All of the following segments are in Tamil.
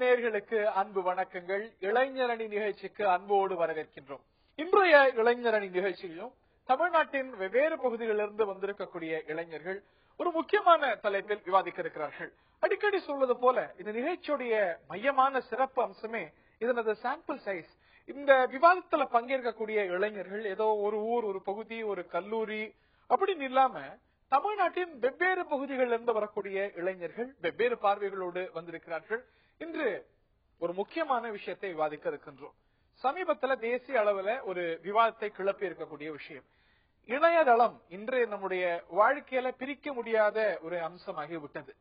நேயர்களுக்கு அன்பு வணக்கங்கள். இளைஞரணி நிகழ்ச்சிக்கு அன்போடு வரவேற்கின்றோம். இன்றைய இளைஞரணி நிகழ்ச்சியிலும் தமிழ்நாட்டின் வெவ்வேறு பகுதிகளிலிருந்து வந்திருக்கக்கூடிய இளைஞர்கள் ஒரு முக்கியமான தலைப்பில் விவாதிக்க இருக்கிறார்கள். அடிக்கடி சொல்வது போல இந்த நிகழ்ச்சியுடைய மையமான சிறப்பு அம்சமே இதனது சாம்பிள் சைஸ். இந்த விவாதத்துல பங்கேற்கக்கூடிய இளைஞர்கள் ஏதோ ஒரு ஊர், ஒரு பகுதி, ஒரு கல்லூரி அப்படின்னு இல்லாம தமிழ்நாட்டின் வெவ்வேறு பகுதிகளிலிருந்து வரக்கூடிய இளைஞர்கள் வெவ்வேறு பார்வைகளோடு வந்திருக்கிறார்கள். இன்று ஒரு முக்கியமான விஷயத்தை விவாதிக்க இருக்கின்றோம். சமீபத்துல தேசிய அளவுல ஒரு விவாதத்தை கிளப்பி இருக்கக்கூடிய விஷயம் இணையதளம் இன்று நம்முடைய வாழ்க்கையில பிரிக்க முடியாத ஒரு அம்சமாகிவிட்டது.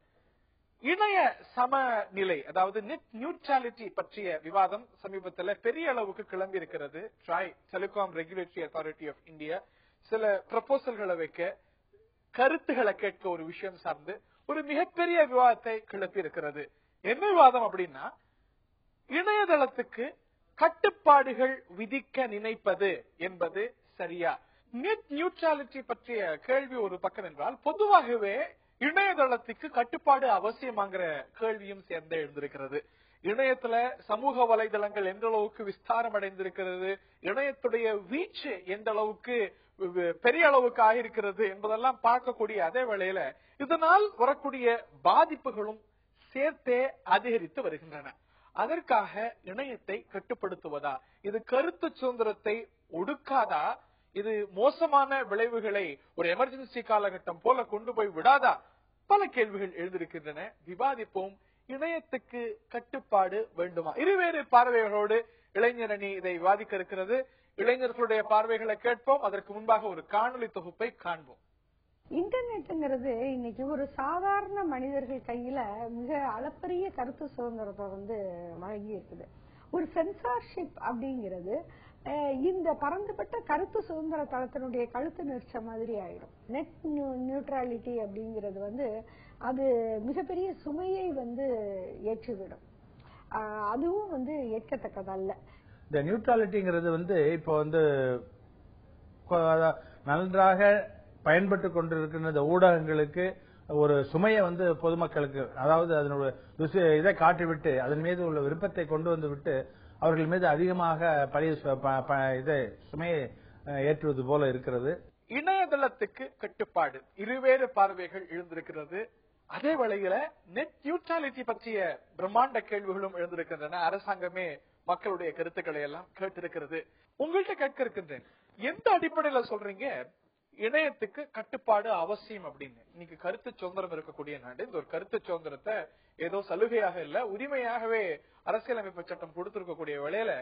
இணைய சமநிலை, அதாவது நெட் நியூட்ரலிட்டி பற்றிய விவாதம் சமீபத்தில் பெரிய அளவுக்கு கிளம்பி இருக்கிறது. TRAI, telecom regulatory authority of India சில ப்ரொபோசல்களை வைக்க, கருத்துக்களை கேட்க ஒரு விஷயம் சார்ந்து ஒரு மிகப்பெரிய விவாதத்தை கிளப்பி இருக்கிறது. என்ன விவாதம் அப்படின்னா, இணையதளத்துக்கு கட்டுப்பாடுகள் விதிக்க நினைப்பது என்பது சரியா? நெட் நியூட்ரலிட்டி பற்றிய கேள்வி ஒரு பக்கம் என்றால், பொதுவாகவே இணையதளத்துக்கு கட்டுப்பாடு அவசியமாங்கிற கேள்வியும் சேர்ந்து எழுந்திருக்கிறது. இணையத்துல சமூக வலைதளங்கள் எந்த அளவுக்கு விஸ்தாரம் அடைந்திருக்கிறது, இணையத்துடைய வீச்சு எந்த அளவுக்கு பெரிய அளவுக்கு ஆகிருக்கிறது என்பதெல்லாம் பார்க்கக்கூடிய அதே வேளையில இதனால் வரக்கூடிய பாதிப்புகளும் சேர்த்தே அதிகரித்து வருகின்றன. அதற்காக இணையத்தை கட்டுப்படுத்துவதா? இது கருத்து சுதந்திரத்தை ஒடுக்காதா? இது மோசமான விளைவுகளை ஒரு எமர்ஜென்சி காலகட்டம் போல கொண்டு போய் விடாதா? பல கேள்விகள் எழுந்திருக்கின்றன. விவாதிப்போம். இணையத்துக்கு கட்டுப்பாடு வேண்டுமா? இருவேறு பார்வைகளோடு இளைஞரணி இதை விவாதிக்க இருக்கிறது. இளைஞர்களுடைய பார்வைகளை கேட்போம். அதற்கு முன்பாக ஒரு காணொலி தொகுப்பை காண்போம். இன்டர்நெட்ங்கிறது இன்னைக்கு ஒரு சாதாரண மனிதர்கள் கையில மிக அளப்பரிய கருத்து சுதந்திரத்தை வழங்கி இருக்குது. ஒரு சென்சார்ஷிப் அப்படிங்கிறது இந்த பரந்துபட்ட கருத்து சுதந்திர தளத்தினுடைய கழுத்து நெரிச்ச மாதிரி ஆயிடும். நெட் நியூட்ரலிட்டி அப்படிங்கிறது அது மிகப்பெரிய சுமையை ஏற்றிவிடும். அதுவும் ஏற்கத்தக்கதல்ல. இந்த நியூட்ரலிட்டிங்கிறது இப்போ நன்றாக பயன்பட்டு கொண்டிருக்கிற ஊடகங்களுக்கு ஒரு சுமையை பொதுமக்களுக்கு, அதாவது அதனுடைய இதை காட்டிவிட்டு அதன் மீது உள்ள விருப்பத்தை கொண்டு வந்து விட்டு அவர்கள் மீது அதிகமாக சுமையை ஏற்றுவது போல இருக்கிறது. இணையதளத்துக்கு கட்டுப்பாடு, இருவேறு பார்வைகள் எழுந்திருக்கிறது. அதே வேளையில நெட் நியூட்ரலிட்டி பற்றிய பிரம்மாண்ட கேள்விகளும் எழுந்திருக்கின்றன. அரசாங்கமே மக்களுடைய கருத்துக்களை எல்லாம் கேட்டிருக்கிறது. உங்கள்கிட்ட கேட்க இருக்கின்றேன், எந்த அடிப்படையில சொல்றீங்க இணையத்துக்கு கட்டுப்பாடு அவசியம் அப்படின்னு? இன்னைக்கு கருத்து சுதந்திரம் இருக்கக்கூடிய நாடு. இந்த ஒரு கருத்து சுதந்திரத்தை ஏதோ சலுகையாக இல்ல, உரிமையாகவே அரசியலமைப்பு சட்டம் கொடுத்திருக்கக்கூடிய வேளையில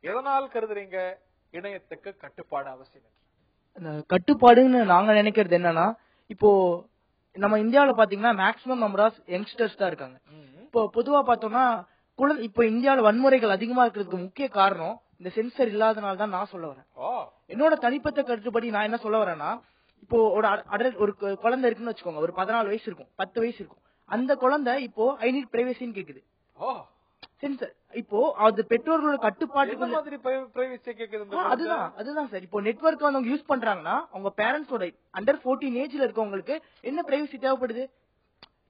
எதனால் கருதுறீங்க இணையத்துக்கு கட்டுப்பாடு அவசியம் என்று? கட்டுப்பாடுன்னு நாங்க நினைக்கிறது என்னன்னா, இப்போ நம்ம இந்தியாவில பாத்தீங்கன்னா மேக்சிமம் நம்பர் ஆஃப் யங்ஸ்டர்ஸ் தான் இருக்காங்க. இப்போ பொதுவா பார்த்தோம்னா இப்போ இந்தியாவில வன்முறைகள் அதிகமா இருக்கிறதுக்கு முக்கிய காரணம் இந்த சென்சர் இல்லாதனால தான் நான் சொல்ல வரேன். என்னோட தனிப்பட்ட கருத்துப்படி நான் என்ன சொல்ல வரேன்னா, இப்போ ஒரு குழந்தை இருக்குன்னு வச்சுக்கோங்க, ஒரு 14 வயசு இருக்கும், 10 வயசு இருக்கும். அந்த குழந்தை இப்போ ஐ நீட் பிரைவசின்னு கேக்குது. சென்சர் இப்போ அது பெற்றோர்களோட கட்டுப்பாட்டுக்கு அதுதான் சார். இப்போ நெட்வொர்க் அவங்க யூஸ் பண்றாங்கன்னா அவங்க பேரண்ட்ஸோட அண்டர் 14 ஏஜ்ல இருக்கவங்களுக்கு என்ன பிரைவசி தேவைப்படுது?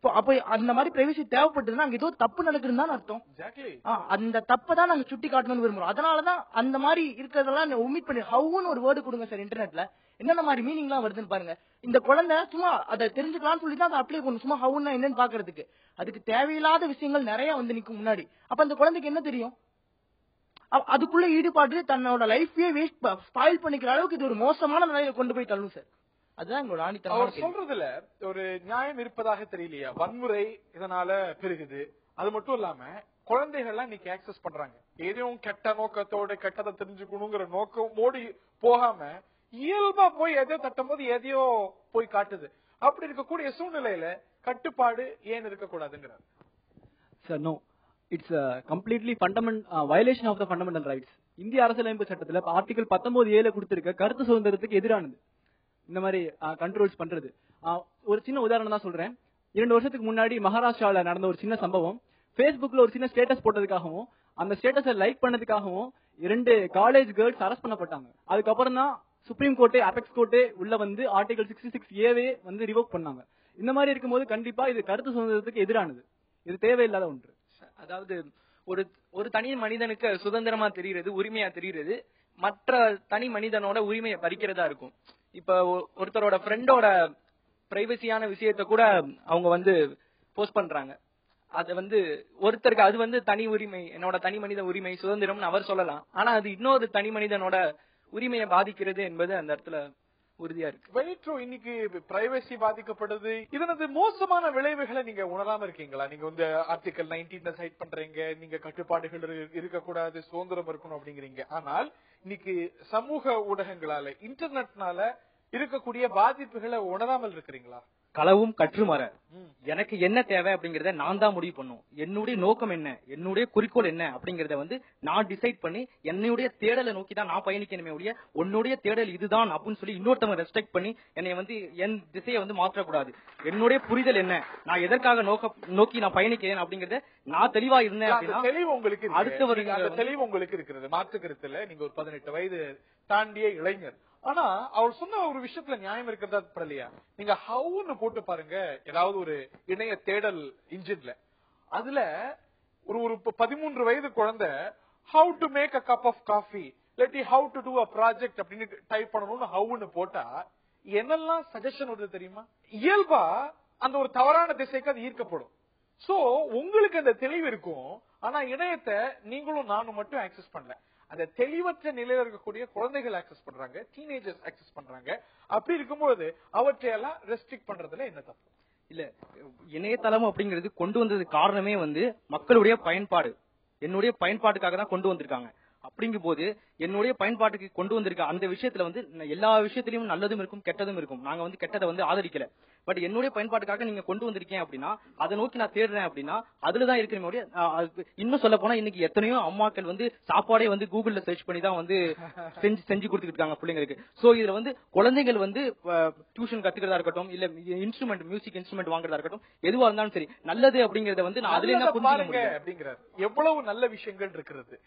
அப்ப அந்த மாதிரி பிரைவசி தேவைப்பட்டதுன்னா அங்க ஏதோ தப்பு நடக்குதுன்னு அர்த்தம். அந்த தப்பை தான் நாங்க சுட்டி காட்டணும்னு விரும்புறோம். அதனாலதான் அந்த மாதிரி இருக்கிறதெல்லாம் ஒமிட் பண்ணி ஹவுன்னு ஒரு வேர்டு கொடுங்க சார். இன்டர்நெட்ல என்னென்ன மாதிரி மீனிங் எல்லாம் வருதுன்னு பாருங்க. இந்த குழந்தை சும்மா அதை தெரிஞ்சுக்கலாம்னு சொல்லி தான் அதை அப்ளை பண்ணும், சும்மா ஹவுன்னா என்னன்னு பாக்குறதுக்கு. அதுக்கு தேவையில்லாத விஷயங்கள் நிறைய நிக்கும் முன்னாடி. அப்ப அந்த குழந்தைக்கு என்ன தெரியும்? அதுக்குள்ள ஈடுபாடு தன்னோட லைஃபே வேஸ்ட் ஸ்பாயில் பண்ணிக்கிற அளவுக்கு இது ஒரு மோசமான நிலையில கொண்டு போய் தள்ளும் சார். அதுதான் எங்களோட ஆணித்தரம். சொல்றதுல ஒரு நியாயம் இருப்பதாக தெரியலையா? வன்முறை இதனால பெருகுது. அது மட்டும் இல்லாம குழந்தைகள்லாம் இன்னைக்கு ஆக்சஸ் பண்றாங்க. எதையும் கெட்ட நோக்கத்தோட கெட்டதை தெரிஞ்சுக்கணுங்கிற நோக்கமோடு போகாம இயல்பா போய் எதையோ தட்டும் போது எதையோ போய் காட்டுது. அப்படி இருக்கக்கூடிய சூழ்நிலையில கட்டுப்பாடு ஏன் இருக்கக்கூடாதுங்கிறார் sir. No, it's completely violation of the fundamental rights. இந்திய அரசியலமைப்பு சட்டத்துல ஆர்டிகல் 19(a) கொடுத்திருக்க கருத்து சுதந்திரத்துக்கு எதிரானது இந்த மாதிரி கண்ட்ரோல்ஸ் பண்றது. ஒரு சின்ன உதாரணம் தான் சொல்றேன். 2 வருஷத்துக்கு முன்னாடி மகாராஷ்டிரால நடந்த ஒரு சின்ன சம்பவம். பேஸ்புக்ல ஒரு சின்ன ஸ்டேட்டஸ் போட்டதுக்காகவும் அந்த ஸ்டேட்டஸை லைக் பண்ணதுக்காகவும் 2 காலேஜ் கேர்ள்ஸ் அரெஸ்ட் பண்ணப்பட்டாங்க. அதுக்கப்புறம் தான் சுப்ரீம் கோர்ட்டே, அபெக்ஸ் கோர்ட்டே உள்ள ஆர்டிகல் 66(a) ரிவோக் பண்ணாங்க. இந்த மாதிரி இருக்கும்போது கண்டிப்பா இது கருத்து சுதந்திரத்துக்கு எதிரானது. இது தேவையில்லாத ஒன்று. அதாவது ஒரு தனி மனிதனுக்கு சுதந்திரமா தெரியுறது, உரிமையா தெரியுறது மற்ற தனி மனிதனோட உரிமையை பறிக்கிறதா இருக்கும். இப்ப ஒருத்தரோட ஃப்ரெண்டோட பிரைவசியான விஷயத்த கூட அவங்க வந்து போஸ்ட் பண்றாங்க. அது ஒருத்தருக்கு அது தனி உரிமை, என்னோட தனி மனித உரிமை, சுதந்திரம்னு அவர் சொல்லலாம். ஆனா அது இன்னொரு தனி மனிதனோட உரிமையை பாதிக்கிறது என்பது அந்த இடத்துல உறுதியா இருக்கு. Very true. இன்னைக்கு பிரைவசி பாதிக்கப்படுது. இதனது மோசமான விளைவுகளை நீங்க உணராம இருக்கீங்களா? நீங்க ஆர்டிகல் 19 சைட் பண்றீங்க, நீங்க கட்டுப்பாடுகள் இருக்கக்கூடாது, சுதந்திரம் இருக்கணும் அப்படிங்கிறீங்க. ஆனால் இன்னைக்கு சமூக ஊடகங்களால, இன்டர்நெட்னால இருக்கக்கூடிய பாதிப்புகளை உணராமல் இருக்கிறீங்களா? களவும் கற்றுமற எனக்கு என்ன தேவை அப்படிங்கறத நான் தான் முடிவு பண்ணும். என்னுடைய நோக்கம் என்ன, என்னுடைய குறிக்கோள் என்ன அப்படிங்கறத நான் டிசைட் பண்ணி என்னுடைய தேடலை நோக்கி தான் நான் பயணிக்கணுமே ஒழிய உன்னுடைய தேடல் இதுதான் அப்படின்னு சொல்லி இன்னொருத்தவங்க ரெஸ்ட்ரிக்ட் பண்ணி என்னை என் திசையை மாற்றக்கூடாது. என்னுடைய புரிதல் என்ன, நான் எதற்காக நோக்கி நான் பயணிக்கிறேன் அப்படிங்கறத நான் தெளிவா இருந்தேன் அப்படின்னா தெளிவு உங்களுக்கு அடுத்த தெளிவு உங்களுக்கு இருக்கிறது. மாற்று கருத்துல நீங்க ஒரு 18 வயது தாண்டிய இளைஞர். ஆனா அவர் சொன்ன ஒரு விஷயத்துல நியாயம் இருக்கிறதா படலையா? நீங்க ஹவுன்னு போட்டு பாருங்க ஏதாவது ஒரு இணைய தேடல் இன்ஜின்ல, அதுல ஒரு 13 வயது குழந்தை how to make a cup of coffee இல்லாட்டி how to do a project அப்படின்னு டைப் பண்ணணும்னு ஹவுன்னு போட்டா என்னெல்லாம் சஜஷன் வருது தெரியுமா? இயல்பா அந்த ஒரு தவறான திசைக்கு அது ஈர்க்கப்படும். சோ உங்களுக்கு அந்த தெளிவு இருக்கும். ஆனா இணையத்தை நீங்களும் நானும் மட்டும் ஆக்சஸ் பண்ணல. அந்த தெளிவற்ற நிலையில இருக்கக்கூடிய குழந்தைகள் ஆக்சஸ் பண்றாங்க, டீனேஜர்ஸ் ஆக்சஸ் பண்றாங்க. அப்படி இருக்கும்போது அவற்றையெல்லாம் ரெஸ்ட்ரிக்ட் பண்றதுல என்ன தப்பு இல்ல. இணையதளம் அப்படிங்கிறது கொண்டு வந்தது காரணமே மக்களுடைய பயன்பாடு, என்னுடைய பயன்பாட்டுக்காக தான் கொண்டு வந்திருக்காங்க. அப்படிங்கும் போது என்னுடைய பயன்பாட்டுக்கு கொண்டு வந்திருக்க அந்த விஷயத்துல எல்லா விஷயத்திலயும் நல்லதும் இருக்கும் கெட்டதும் இருக்கும். நாங்க கெட்டதை ஆதரிக்கல. பட் என்னுடைய பயன்பாட்டுக்காக நீங்க கொண்டு வந்திருக்கேன் அப்படின்னா அதை நோக்கி நான் தேடுறேன் அப்படின்னா அதுலதான் இருக்கிற. இன்னும் சொல்ல போனா இன்னைக்கு எத்தனையோ அம்மாக்கள் சாப்பாடே கூகுள்ல சர்ச் பண்ணி தான் செஞ்சு கொடுத்துட்டு இருக்காங்க பிள்ளைங்களுக்கு. சோ இதுல குழந்தைகள் டியூஷன் கத்துக்கிறதா இருக்கட்டும், இல்ல இன்ஸ்ட்ருமெண்ட், மியூசிக் இன்ஸ்ட்ருமெண்ட் வாங்குறதா இருக்கட்டும், எதுவா இருந்தாலும் சரி நல்லது அப்படிங்கறத நான் அதுல என்ன புரிஞ்சுக்க அப்படிங்கிறார். எவ்வளவு நல்ல விஷயங்கள் இருக்கிறது.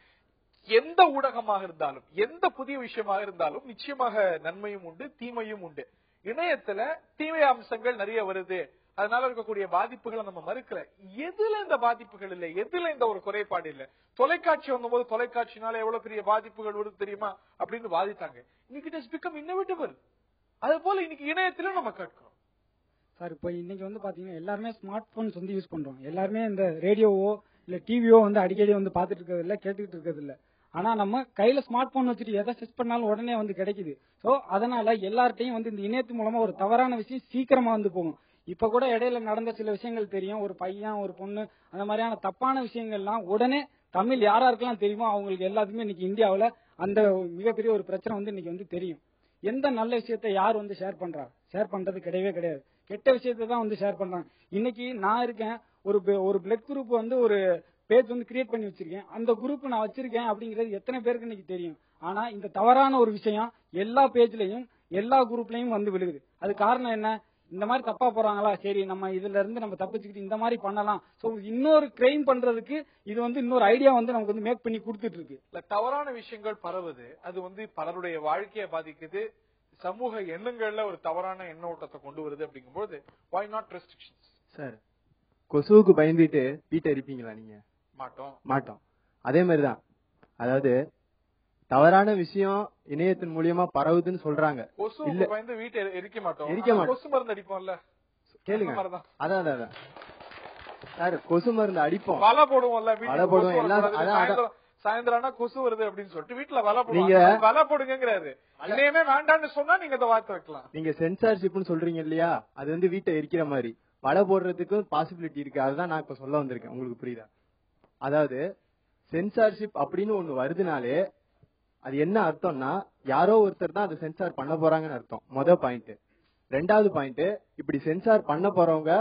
எந்த ஊடகமாக இருந்தாலும், எந்த புதிய விஷயமாக இருந்தாலும் நிச்சயமாக நன்மையும் உண்டு, தீமையும் உண்டு. இணையத்துல தீமை அம்சங்கள் நிறைய வருது, அதனால இருக்கக்கூடிய பாதிப்புகளை நம்ம மறுக்கல. எதுல இந்த பாதிப்புகள் இல்ல, எதுல இந்த ஒரு குறைபாடு இல்ல? தொலைக்காட்சி வந்தபோது தொலைக்காட்சினால எவ்வளவு பெரிய பாதிப்புகள் வருது தெரியுமா அப்படின்னு வாதித்தாங்க. இன்னைக்கு இட் ஹஸ் பிகம் இன்னோவேட்டிவ். அதே போல இன்னைக்கு இணையத்துல நம்ம கேட்கிறோம் சார். இப்ப இன்னைக்கு பாத்தீங்கன்னா எல்லாருமே ஸ்மார்ட் போன்ஸ் யூஸ் பண்றோம். எல்லாருமே இந்த ரேடியோவோ இல்ல டிவியோ அடிக்கடி பாத்துட்டு இருக்கிறது இல்ல, கேட்டுக்கிட்டு இருக்கிறது இல்ல. ஆனா நம்ம கையில ஸ்மார்ட் போன் வச்சுட்டு எதை சர்ச் பண்ணாலும் உடனே கிடைக்குது. சோ அதனால எல்லார்ட்டையும் இந்த இணையத்து மூலமா ஒரு தவறான விஷயம் சீக்கிரமா போகும். இப்ப கூட இடையில நடந்த சில விஷயங்கள் தெரியும். ஒரு பையன் ஒரு பொண்ணு அந்த மாதிரியான தப்பான விஷயங்கள்லாம் உடனே தமிழ் யாராருக்கெல்லாம் தெரியுமோ அவங்களுக்கு எல்லாத்துக்குமே இன்னைக்கு இந்தியாவில அந்த மிகப்பெரிய ஒரு பிரச்சனை இன்னைக்கு தெரியும். எந்த நல்ல விஷயத்த யார் ஷேர் பண்றா? ஷேர் பண்றது கிடையவே கிடையாது. கெட்ட விஷயத்தை தான் ஷேர் பண்றாங்க. இன்னைக்கு நான் இருக்கேன், ஒரு பிளட் குரூப் ஒரு பேஜ் கிரியேட் பண்ணி வச்சிருக்கேன். அந்த குரூப் நான் வச்சிருக்கேன் அப்படிங்கிறது எத்தனை பேருக்கு இன்னைக்கு தெரியும்? ஆனா இந்த தவறான ஒரு விஷயம் எல்லா பேஜ்லயும் எல்லா குரூப்லயும் விழுகுது. அது காரணம் என்ன? இந்த மாதிரி தப்பா போறாங்களா, சரி நம்ம இதுல இருந்து நம்ம தப்பிச்சுக்கிட்டு இந்த மாதிரி பண்ணலாம். சோ இன்னொரு கிரைம் பண்றதுக்கு இது இன்னொரு ஐடியா நமக்கு மேக் பண்ணி கொடுத்துட்டு இருக்கு. தவறான விஷயங்கள் பரவுது, அது பலருடைய வாழ்க்கையை பாதிக்குது, சமூக எண்ணங்கள்ல ஒரு தவறான எண்ண ஓட்டத்தை கொண்டு வருது. அப்படிங்கும்போது why not restrictions? சார், கொசுவுக்கு பயந்துட்டு வீட்டை எரிப்பீங்களா? நீங்க மாட்டோம். அதே மாதிரிதான், அதாவது தவறான விஷயம் இணையத்தின் மூலியமா பரவுதுன்னு சொல்றாங்க. கொசுவுக்கு பயந்து வீட்டை எரிக்க மாட்டோம். கொசு மருந்து அடிப்போம்ல, கேளுங்க. அதான் சார், கொசு மருந்து அடிப்போம், வலை போடுவோம்ல, வலை போடுவோம் எல்லாம். சாயந்தரம் கொசு வருது அப்படின்னு சொல்லிட்டு வீட்டுல வலை போடுங்க, வலை போடுங்கிறாரு. இனிமே வேண்டாம்னு சொன்னா நீங்க இந்த வார்த்தை வைக்கலாம். நீங்க சென்சார்ஷிப்னு சொல்றீங்க இல்லையா, அது வீட்டை எரிக்கிற மாதிரி வலை போடுறதுக்கும் பாசிபிலிட்டி இருக்கு. அதுதான் நான் இப்ப சொல்ல வந்திருக்கேன். உங்களுக்கு புரியுதா? அதாவது சென்சார்ஷிப் அப்படின்னு ஒண்ணு வருதுனாலே அது என்ன அர்த்தம்னா, யாரோ ஒருத்தர் தான் அதை சென்சார் பண்ண போறாங்கன்னு அர்த்தம். மொதல் பாயிண்ட். ரெண்டாவது பாயிண்ட், இப்படி சென்சார் பண்ண போறவங்க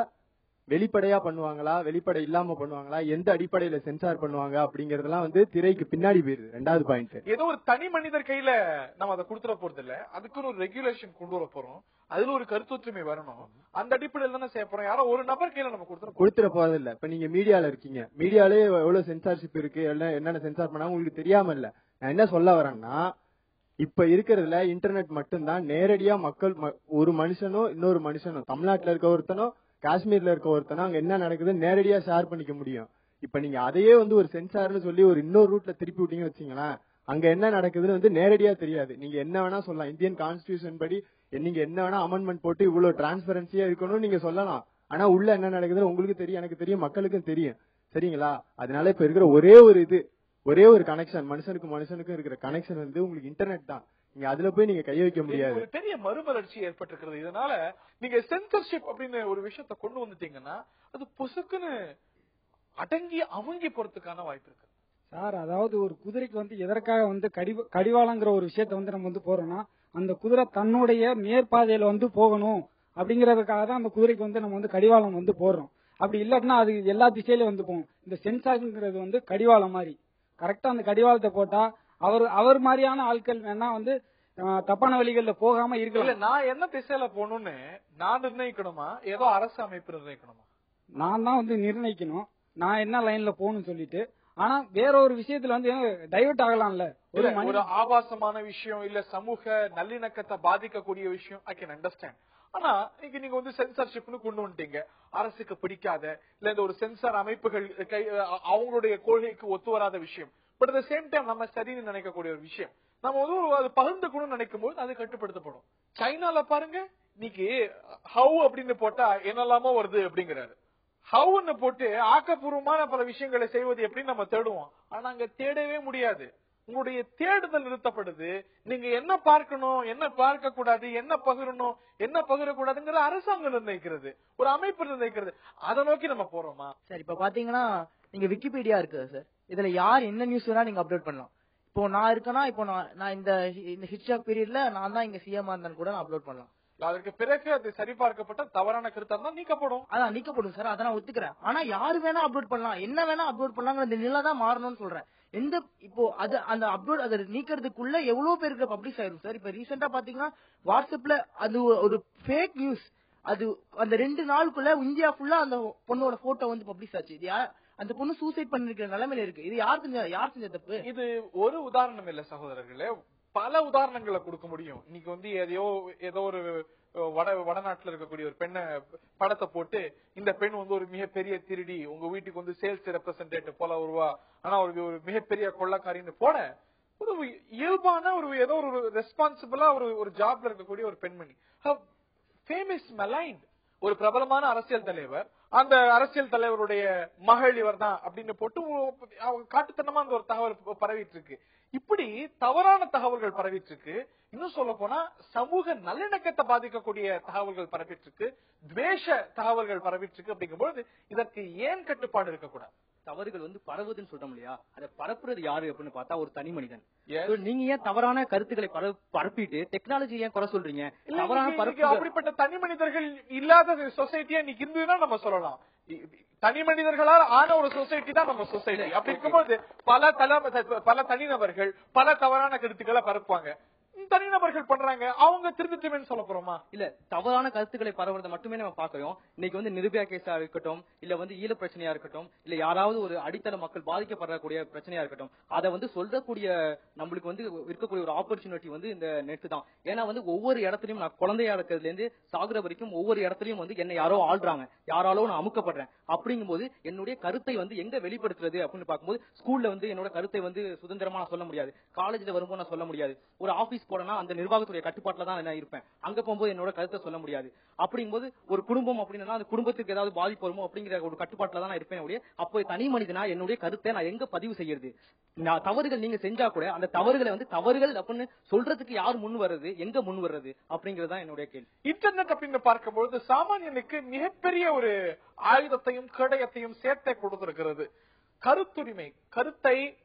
வெளிப்படையா பண்ணுவாங்களா, வெளிப்படை இல்லாம பண்ணுவாங்களா, எந்த அடிப்படையில சென்சார் பண்ணுவாங்க அப்படிங்கறதெல்லாம் திரைக்கு பின்னாடி போயிருது. ரெண்டாவது பாயிண்ட், ஏதோ ஒரு தனி மனிதர் கையில நம்ம அதை கொடுத்துட போறது இல்ல, அதுக்குன்னு ஒரு ரெகுலேஷன் கொண்டு வர போறோம். அதுல ஒரு கருத்தொற்றுமை வரணும். அந்த அடிப்படையில தானே செய்ய போறோம். யாரோ ஒரு நபர் கையில நம்ம கொடுத்துட போறது இல்ல. இப்ப நீங்க மீடியால இருக்கீங்க, மீடியாலே எவ்வளவு சென்சார்ஷிப் இருக்கு, என்னென்ன சென்சார் பண்ணாங்க உங்களுக்கு தெரியாம இல்ல. நான் என்ன சொல்ல வரேன்னா, இப்ப இருக்கிறதுல இன்டர்நெட் மட்டும்தான் நேரடியா மக்கள், ஒரு மனுஷனோ இன்னொரு மனுஷனோ, தமிழ்நாட்டுல இருக்க ஒருத்தனோ காஷ்மீர்ல இருக்க ஒருத்தனோ அங்க என்ன நடக்குது நேரடியா ஷேர் பண்ணிக்க முடியும். இப்ப நீங்க அதையே வந்து ஒரு சென்சார்னு சொல்லி ஒரு இன்னொரு ரூட்ல திருப்பி விட்டீங்கன்னு வச்சீங்களேன், அங்க என்ன நடக்குதுன்னு வந்து நேரடியா தெரியாது. நீங்க என்ன வேணா சொல்லலாம், இந்தியன் கான்ஸ்டிடியூஷன் படி நீங்க என்ன வேணா அமெண்ட்மெண்ட் போட்டு இவ்வளவு டிரான்ஸ்பரன்சியா இருக்கணும்னு நீங்க சொல்லலாம். ஆனா உள்ள என்ன நடக்குதுன்னு உங்களுக்கு தெரியும், எனக்கு தெரியும், மக்களுக்கும் தெரியும். சரிங்களா? அதனால இப்ப இருக்கிற ஒரே ஒரு கனெக்ஷன், மனுஷனுக்கும் இருக்கிற கனெக்ஷன் வந்து உங்களுக்கு இன்டர்நெட் தான். நீங்க அதுல போய் நீங்க கை வைக்க முடியாது. ஒரு பெரிய மறுமலர்ச்சி ஏற்பட்டிருக்கிறது. இதனால நீங்க சென்சர்ஷிப் அப்படின்னு ஒரு விஷயத்தை கொண்டு வந்துட்டீங்கன்னா அது பொசுக்குன்னு அடங்கி அவங்கி போறதுக்கான வாய்ப்பு இருக்கு சார். அதாவது ஒரு குதிரைக்கு வந்து எதற்காக வந்து கடிவாளங்கிற ஒரு விஷயத்த வந்து நம்ம வந்து போறோம்னா, அந்த குதிரை தன்னுடைய மேற்பாதையில வந்து போகணும் அப்படிங்கறதுக்காக தான் அந்த குதிரைக்கு வந்து நம்ம வந்து கடிவாளம் வந்து போடுறோம். அப்படி இல்லாட்டினா அது எல்லா திசையிலும் வந்து போகும். இந்த சென்சார்ங்கிறது வந்து கடிவாளம் மாதிரி. கரெக்டா அந்த கடிவாளத்தை போட்டா அவர் மாதிரியான ஆட்கள் வேணா வந்து தப்பான வழிகள்ல போகாம இருக்கலாம். நான் என்ன திசையில போகணும்னு நான் நிர்ணயிக்கணுமா, ஏதோ அரசு அமைப்பு நிர்ணயிக்கணுமா? நான் தான் வந்து நிர்ணயிக்கணும் நான் என்ன லைன்ல போகணும்னு சொல்லிட்டு. ஆனா வேற ஒரு விஷயத்துல வந்து டைவர்ட் ஆகலாம்ல. ஒரு ஆபாசமான விஷயம் இல்ல சமூக நல்லிணக்கத்தை பாதிக்கக்கூடிய விஷயம் ஐ கேன் அண்டர்ஸ்டாண்ட். ஆனா இங்க நீங்க வந்து சென்சார்ஷிப்னு கொண்டு வந்துட்டீங்க. அரசுக்கு பிடிக்காத இல்ல இந்த ஒரு சென்சார் அமைப்புகள் அவங்களுடைய கொள்கைக்கு ஒத்து வராத விஷயம். But at the same time நம்ம சரின்னு நினைக்கக்கூடிய ஒரு விஷயம் நம்ம வந்து அது பகிர்ந்துக்கணும்னு நினைக்கும் போது அது கட்டுப்படுத்தப்படும். சைனால பாருங்க, இன்னைக்கு ஹவ் அப்படின்னு போட்டா என்னெல்லாமோ வருது அப்படிங்கிறாரு. ஹவுன்னு போட்டு ஆக்கப்பூர்வமான பல விஷயங்களை செய்வது எப்படி நம்ம தேடுவோம். ஆனா அங்க தேடவே முடியாது. உங்களுடைய தேடுதல் நிறுத்தப்படுது. நீங்க என்ன பார்க்கணும், என்ன பார்க்க கூடாது, என்ன பகிரணும், என்ன பகிரக்கூடாதுங்கிற அரசாங்கம் நிர்ணயிக்கிறது, ஒரு அமைப்பு நிர்ணயிக்கிறது. அதை நோக்கி நம்ம போறோமா? சார் இப்ப பாத்தீங்கன்னா நீங்க விக்கிபீடியா இருக்குது சார். இதுல யார் என்ன நியூஸ் வேணா நீங்க அப்லோட் பண்ணலாம். இப்போ நான் இருக்கேன்னா, இப்போ நான் இந்த ஹிஸ்டரி பீரியட்ல நான் தான் இங்க சிஎம் இருந்தாலும் கூட நான் அப்லோட் பண்ணலாம். அதற்கு பிறகு அது சரிபார்க்கப்பட்ட தவறான கருத்தா தான் நீக்கப்படும். அதான் நீக்கப்படும் சார், அதான் நான் ஒத்துக்கிறேன். ஆனா யாரு வேணா அப்லோட் பண்ணலாம், என்ன வேணா அப்லோட் பண்ணலாங்கிற இந்த நிலை தான் மாறணும்னு சொல்றேன். இப்போ அது அந்த அப்லோட் அதை நீக்கிறதுக்குள்ள எவ்வளவு பேருக்கு பப்ளிஷ் ஆயிரும் சார். இப்ப ரீசெண்டா பாத்தீங்கன்னா வாட்ஸ்அப்ல அது ஒரு ஃபேக் நியூஸ், அது அந்த 2 நாளுக்குள்ள இந்தியா ஃபுல்லா அந்த பொண்ணோட போட்டோ வந்து பப்ளிஷ் ஆச்சு. இது அந்த பொண்ணு சூசைட் பண்ணிருக்கிற நிலைமையில இருக்கு. இது யார் செஞ்ச தப்பு? இது ஒரு உதாரணம் இல்ல சகோதரர்களே, பல உதாரணங்களை கொடுக்க முடியும். இன்னைக்கு வந்து ஏதோ ஒரு வடநாட்டுல இருக்கக்கூடிய ஒரு பெண்ணை படத்தை போட்டு இந்த பெண் வந்து ஒரு மிகப்பெரிய திருடி, உங்க வீட்டுக்கு வந்து சேல்ஸ் ரெப்ரசன்டேட்டிவ் போல வருவா, ஆனா ஒரு மிகப்பெரிய கொள்ளக்காரின்னு போட ஒரு இயல்பான ஏதோ ஒரு ரெஸ்பான்சிபிளா ஒரு ஜாப்ல இருக்கக்கூடிய ஒரு பெண்மணி ஃபேமஸ் மலைண்ட், ஒரு பிரபலமான அரசியல் தலைவர், அந்த அரசியல் தலைவருடைய மகள் இவர் தான் அப்படின்னு போட்டு காட்டுத்தனமா அந்த ஒரு தகவல் பரவிட்டு இருக்கு. இப்படி தவறான தகவல்கள் பரவிட்டு இருக்கு. இன்னும் சொல்ல போனா சமூக நல்லிணக்கத்தை பாதிக்கக்கூடிய தகவல்கள் பரவிட்டு இருக்கு, துவேஷ தகவல்கள் பரவிட்டு இருக்கு. அப்படிங்கும்போது இதற்கு ஏன் கட்டுப்பாடு இருக்கக்கூடாது? தவறுகள் வந்து பரவுதுன்னு சொல்றோம் இல்லையா, அதை பரப்புறது யாரு அப்படின்னு பார்த்தா ஒரு தனி மனிதன். நீங்க ஏன் தவறான கருத்துக்களை பரப்பிட்டு டெக்னாலஜி ஏன் குறை சொல்றீங்க? தவறான அப்படிப்பட்ட தனி மனிதர்கள் இல்லாத சொசைட்டியா இன்னைக்கு இருந்ததுன்னா நம்ம சொல்லலாம். தனி மனிதர்களால் ஆன ஒரு சொசைட்டி தான் நம்ம சொசைட்டி. அப்படி இருக்கும்போது பல தனிநபர்கள் பல தவறான கருத்துக்களை பரப்புவாங்க. தனிநபர்கள் பண்றாங்க, அவங்க திருத்தட்டுமே சொல்ல போறோமா? இல்ல, தவறான கருத்துக்களை பரவுறதை மட்டுமே நம்ம பாக்கிறோம். இன்னைக்கு வந்து நிர்பயா கேஸா இருக்கட்டும், இல்ல வந்து ஈழ பிரச்சனையா இருக்கட்டும், இல்ல யாராவது ஒரு அடித்தள மக்கள் பாதிக்கப்படக்கூடிய பிரச்சனையா இருக்கட்டும், அதை வந்து சொல்லக்கூடிய நம்மளுக்கு வந்து இருக்கக்கூடிய ஒரு ஆப்பர்ச்சுனிட்டி வந்து இந்த நெட் தான். ஏன்னா வந்து ஒவ்வொரு இடத்துலயும் நான் குழந்தையா இருக்கிறதுல இருந்து சாகுற வரைக்கும் ஒவ்வொரு இடத்துலயும் வந்து என்ன யாரோ ஆள்றாங்க, யாராலோ நான் அமுக்கப்படுறேன். அப்படிங்கும்போது என்னுடைய கருத்தை வந்து எங்க வெளிப்படுத்துறது அப்படின்னு பார்க்கும்போது, ஸ்கூல்ல வந்து என்னோட கருத்தை வந்து சுதந்திரமா நான் சொல்ல முடியாது, காலேஜ்ல வரும்போது நான் சொல்ல முடியாது, ஒரு ஆபீஸ் போனா அந்த நிர்வாகத்துடைய கட்டுப்பாட்டுல தான் நான் இருப்பேன், அங்க போகும்போது என்னோட கருத்தை சொல்ல முடியாது. அப்படிங்கும்போது ஒரு குடும்பம் அப்படின்னா அந்த குடும்பத்துக்கு ஏதாவது பாதிப்பு வருமோ அப்படிங்கிற ஒரு கட்டுப்பாட்டுல தான் நான் இருப்பேன். அப்போ தனி மனிதனா என்னுடைய கருத்தை நான் எங்க பதிவு செய்யறது? தவறுகள் நீங்க செஞ்சா கூட அந்த தவறுகளை வந்து தவறுகள் அப்படின்னு சொல்றதுக்கு யார் முன் வர்றது, எங்க முன் வர்றது அப்படிங்கறதுதான் என்னுடைய கேள்வி. இன்டர்நெட் அப்படின்னு பார்க்கும்போது சாமானியனுக்கு மிகப்பெரிய ஒரு ஆயுதத்தையும் கேடயத்தையும் சேர்த்தே கொடுத்திருக்கிறது. கருத்துரிமை, கருத்தை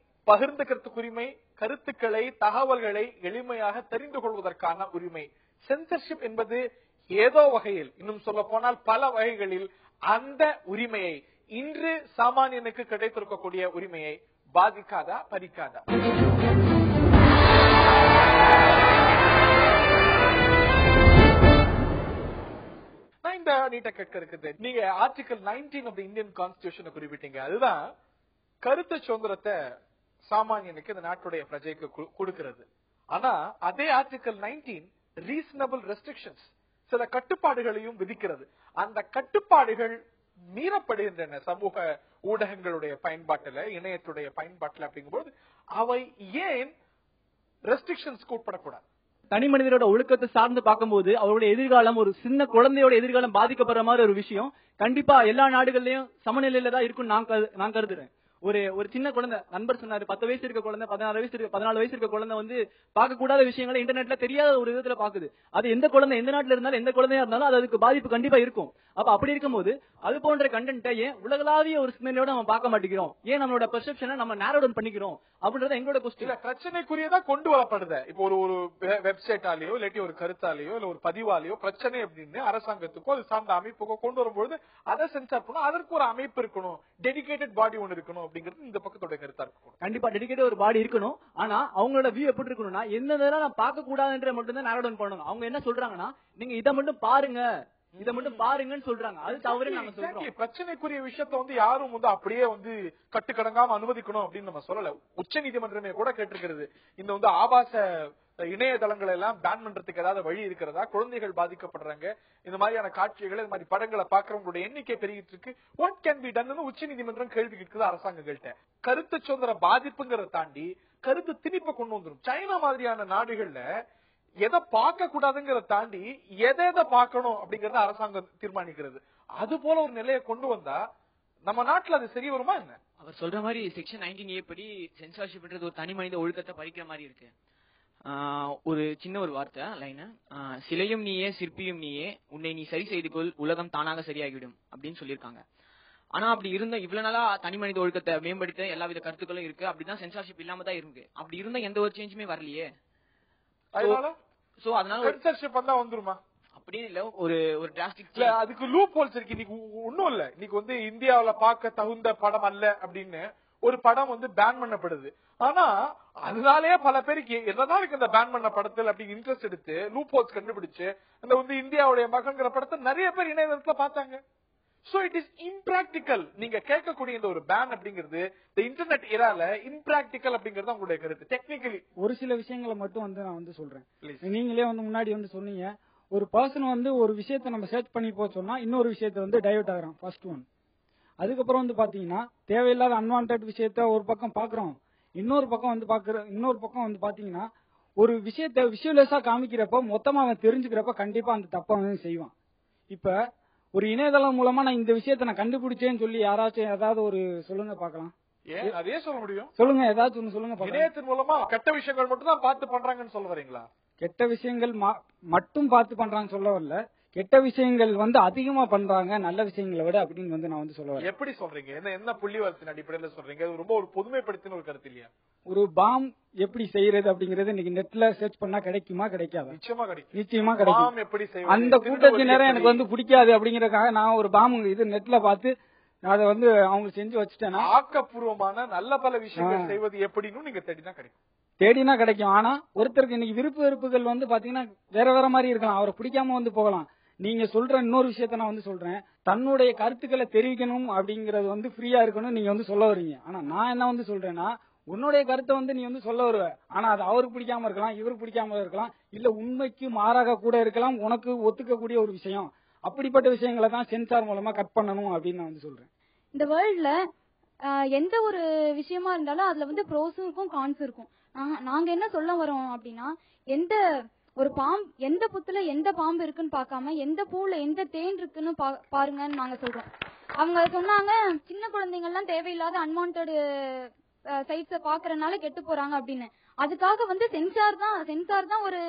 பகிர்ந்துக்கிறதுக்கு உரிமை, கருத்துக்களை தகவல்களை எளிமையாக தெரிந்து கொள்வதற்கான உரிமை. சென்சர்ஷிப் என்பது ஏதோ வகையில், இன்னும் சொல்ல போனால் பல வகைகளில் அந்த உரிமையை, இன்று சாமானியனுக்கு கிடைத்திருக்கக்கூடிய உரிமையை பாதிக்காதா, பறிக்காதா? நான் இந்த நீட்ட கேட்க இருக்குது, நீங்க ஆர்டிகல் 19 ஆஃப் தி இந்தியன் கான்ஸ்டிடியூஷனை குறிப்பிட்டீங்க. அதுதான் கருத்து சுதந்திரத்தை சாமானியனுக்கு இந்த நாட்டுடைய பிரஜைக்கு கொடுக்கிறது. ஆனா அதே ஆர்டிகல் 19 ரீசனபிள் ரெஸ்ட்ரிக்ஷன்ஸ், சில கட்டுப்பாடுகளையும் விதிக்கிறது. அந்த கட்டுப்பாடுகள் மீறப்படுகின்றன சமூக ஊடகங்களுடைய பயன்பாட்டுல, இணையத்துடைய பயன்பாட்டுல அப்படிங்கும்போது அவை ஏன் ரெஸ்ட்ரிக்ஷன்ஸ்க்கு உட்படக்கூடாது? தனி மனிதரோட ஒழுக்கத்தை சார்ந்து பார்க்கும்போது அவருடைய எதிர்காலம், ஒரு சின்ன குழந்தையோட எதிர்காலம் பாதிக்கப்படுற மாதிரி ஒரு விஷயம் கண்டிப்பா எல்லா நாடுகள்லயும் சமநிலையில தான் இருக்குன்னு நான் கருதுறேன். ஒரு சின்ன குழந்தை, நண்பர் சொன்னாரு 10 வயசு இருக்க குழந்தை, 14 வயசு இருக்க குழந்தை வந்து பார்க்க கூடாத விஷயங்களை இன்டர்நெட்ல தெரியாத ஒரு விதத்துல பாக்குது. அது எந்த குழந்தை, எந்த நாட்டுல இருந்தாலும், எந்த குழந்தையா இருந்தாலும் அது அதுக்கு பாதிப்பு கண்டிப்பா இருக்கும். அப்ப அப்படி இருக்கும்போது அது போன்ற கண்டென்ட்டை ஏன் உலகளாவிய ஒரு சிந்தனையோட நம்ம பார்க்க மாட்டேங்கிறோம்? ஏன் நம்மளோட பெர்செப்ஷனை நம்ம நேரோ டவுன் பண்ணிக்கிறோம் அப்படின்றத எங்களோட கொஸ்டின். பிரச்சனைக்குரியதா கொண்டு வரப்படுது. இப்போ ஒரு வெப்சைட்டாலேயோ இல்லாட்டி ஒரு கருத்தாலேயோ இல்ல ஒரு பதிவாலேயோ பிரச்சனை அப்படின்னு அரசாங்கத்துக்கோ அது சார்ந்த அமைப்புக்கோ கொண்டு வரும்போது அதை சென்சார் பண்ணணும். அதற்கு ஒரு அமைப்பு இருக்கணும், டெடிகேட்டட் பாடி ஒன்னு இருக்கணும் அப்படிங்கிறது இந்த பக்கத்தோட கருத்தா இருக்கும். கண்டிப்பா டெடிகேட்டட் ஒரு பாடி இருக்கணும். ஆனா அவங்களோட வியூ எப்படி இருக்கணும்னா, என்னதெல்லாம் நான் பார்க்க கூடாதுன்ற மட்டும் தான் நேரோ டவுன் பண்ணணும். அவங்க என்ன சொல்றாங்கன்னா, நீங்க இதை மட்டும் பாருங்க, இதை மட்டும் பாருங்கன்னு சொல்றாங்க. அது தவறு நாங்க சொல்றோம். பிரச்சனைக்குரிய விஷயத்த வந்து யாரும் வந்து அப்படியே வந்து கட்டுக்கடங்காம அனுமதிக்கணும் அப்படின்னு நம்ம சொல்லல. உச்ச நீதிமன்றமே கூட கேட்டிருக்கிறது, இந்த வந்து ஆபாச இணையதளங்களை எல்லாம் பேன் பண்றதுக்கு ஏதாவது வழி இருக்கிறதா? குழந்தைகள் பாதிக்கப்படுறாங்க, இந்த மாதிரியான காட்சிகளை, இந்த மாதிரி படங்களை பாக்குறவங்களுடைய எண்ணிக்கை பெருகிட்டு இருக்கு. வாட் கேன் பி டன் உச்ச நீதிமன்றம் கேள்வி கேட்குது அரசாங்கங்கள்ட்ட. கருத்து சுதந்திர பாதிப்புங்கிறத தாண்டி கருத்து திணிப்பை கொண்டு வந்துடும். சைனா மாதிரியான நாடுகள்ல எதை பார்க்க கூடாதுங்கிறத தாண்டி எதை பார்க்கணும் அப்படிங்கறத அரசாங்கம் தீர்மானிக்கிறது. அது போல ஒரு நிலையை கொண்டு வந்தா நம்ம நாட்டுல அது சரி வருமா என்ன? அவர் சொல்ற மாதிரி செக்ஷன் 19A படி சென்சார்ஷிப்ன்றது ஒரு தனி மனித ஒழுக்கத்தை பறிக்கிற மாதிரி இருக்கு. ஒரு சின்ன ஒரு வார்த்தை லைன், சிலையும் நீயே சிற்பியும் நீயே, உன்னை நீ சரி செய்து கொள், உலகம் தானாக சரியாகிவிடும் அப்படின்னு சொல்லியிருக்காங்க. ஆனா அப்படி இருந்த இவ்வளவு நாளா தனி மனித ஒழுக்கத்தை மேம்படுத்த எல்லா வித கருத்துக்களும் இருக்கு. அப்படிதான் சென்சார்ஷிப் இல்லாம தான் இருக்கு. அப்படி இருந்த எந்த ஒரு சேஞ்சுமே வரலையே. வந்துருமா அப்படின்னு இல்ல, ஒரு டிராஸ்டிக் அதுக்கு லூப் ஹோல்ஸ் இருக்கு. இன்னைக்கு ஒண்ணும் இல்ல, இன்னைக்கு வந்து இந்தியாவில பார்க்க தகுந்த படம் அல்ல அப்படின்னு ஒரு படம் வந்து பேன் பண்ணப்படுது. ஆனா அதனாலே பல பேருக்கு என்னதான் இந்த பேன் பண்ண படத்தில் அப்படி இன்ட்ரெஸ்ட் எடுத்து லூப் ஹோல்ஸ் கண்டுபிடிச்சு அந்த வந்து இந்தியாவுடைய மகன்கிற படத்தை நிறைய பேர் இணையதளத்துல பார்த்தாங்க. So it is impractical. நீங்க கேட்கக்கூடிய இந்த ஒரு பேன் அப்படிங்கிறது இந்த இன்டர்நெட் ஏரால இம்ப்ராக்டிக்கல் அப்படிங்கறது உங்களுடைய கருத்து. டெக்னிக்கலி ஒரு சில விஷயங்களை மட்டும் வந்து நான் வந்து சொல்றேன். நீங்களே வந்து முன்னாடி வந்து சொன்னீங்க, ஒரு பர்சன் வந்து ஒரு விஷயத்த நம்ம சர்ச் பண்ணி போக சொன்னா இன்னொரு விஷயத்த வந்து டைவர்ட் ஆகிறான் ஃபர்ஸ்ட் ஒன். அதுக்கப்புறம் வந்து பாத்தீங்கன்னா தேவையில்லாத அன்வான்ட் விஷயத்த ஒரு பக்கம் பாக்குறோம், இன்னொரு பக்கம் வந்து பாத்தீங்கன்னா ஒரு விஷயத்த விஷுவலைஸா காமிக்கிறப்ப மொத்தமா அவன் தெரிஞ்சுக்கிறப்ப கண்டிப்பா அந்த தப்பை அவன் செய்வான். இப்ப ஒரு இணையதளம் மூலமா நான் இந்த விஷயத்த நான் கண்டுபிடிச்சேன்னு சொல்லி யாராச்சும் ஏதாவது ஒரு சொல்லுங்க பாக்கலாம். அதே சொல்ல முடியும். சொல்லுங்க, ஏதாச்சும் ஒண்ணு சொல்லுங்க. இணையத்தின் மூலமா கெட்ட விஷயங்கள் மட்டும் தான் பார்த்து பண்றாங்கன்னு சொல்ல வரீங்களா? கெட்ட விஷயங்கள் மட்டும் பார்த்து பண்றாங்கன்னு சொல்ல வரல, கெட்ட விஷயங்கள் வந்து அதிகமா பண்றாங்க நல்ல விஷயங்களை விட அப்படின்னு வந்து நான் வந்து சொல்ல வரேன். எப்படி சொல்றீங்க? என்ன புள்ளிவரத்தின் அடிப்படையில சொல்றீங்க? அது ரொம்ப ஒரு பொதுமைப்படுத்தின ஒரு கருத்து இல்லையா? ஒரு பாம் எப்படி செய்யறது அப்படிங்கறது இன்னைக்கு நெட்ல சர்ச் பண்ணா கிடைக்குமா? கிடைக்காது. நிச்சயமா கிடைக்கும். அந்த கூட்டத்தினரை எனக்கு வந்து பிடிக்காது அப்படிங்கறதுக்காக நான் ஒரு பாம் இது நெட்ல பார்த்து அதை வந்து அவங்க செஞ்சு வச்சுட்டேன்னா ஆக்கப்பூர்வமான நல்ல பல விஷயங்கள் செய்வது எப்படின்னு நீங்க தேடினா கிடைக்கும். ஆனா ஒருத்தருக்கு இன்னைக்கு விருப்பு வெறுப்புகள் வந்து பாத்தீங்கன்னா வேற வேற மாதிரி இருக்கலாம், அவரை பிடிக்காம வந்து போகலாம். நீங்க சொல்ற இன்னொரு விஷயத்த நான் வந்து சொல்றேன், தன்னுடைய கருத்துக்களை தெரிவிக்கணும் அப்படிங்கறது வந்து ஃப்ரீயா இருக்கணும் நீங்க வந்து சொல்ல வரீங்க. ஆனா நான் என்ன வந்து சொல்றேன்னா, உன்னுடைய கருத்தை வந்து நீ வந்து சொல்ல வருவ, ஆனா அது அவருக்கு பிடிக்காம இருக்கலாம், இவருக்கு பிடிக்காம இருக்கலாம், இல்ல உண்மைக்கு மாறாக கூட இருக்கலாம், உனக்கு ஒத்துக்கக்கூடிய ஒரு விஷயம். அப்படிப்பட்ட விஷயங்களை தான் சென்சார் மூலமா கட் பண்ணணும் அப்படின்னு நான் வந்து சொல்றேன். இந்த வேர்ல்ட்ல எந்த ஒரு விஷயமா இருந்தாலும் அதுல வந்து ப்ரோஸும் இருக்கும் கான்ஸும் இருக்கும். நாங்க என்ன சொல்ல வரோம் அப்படின்னா, எந்த ஒரு எந்த புத்துல எந்த பாம்பு இருக்குன்னு பாக்காம எந்த பூல எந்த தேன் இருக்குன்னு பாருங்கன்னு நாங்க சொல்றோம். அவங்க சொன்னாங்க சின்ன குழந்தைங்க எல்லாம் தேவையில்லாத அன்வான்ட் சைட்ஸ பாக்குறதுனால கெட்டு போறாங்க அப்படின்னு. அதுக்காக வந்து சென்சார் தான் ஒரு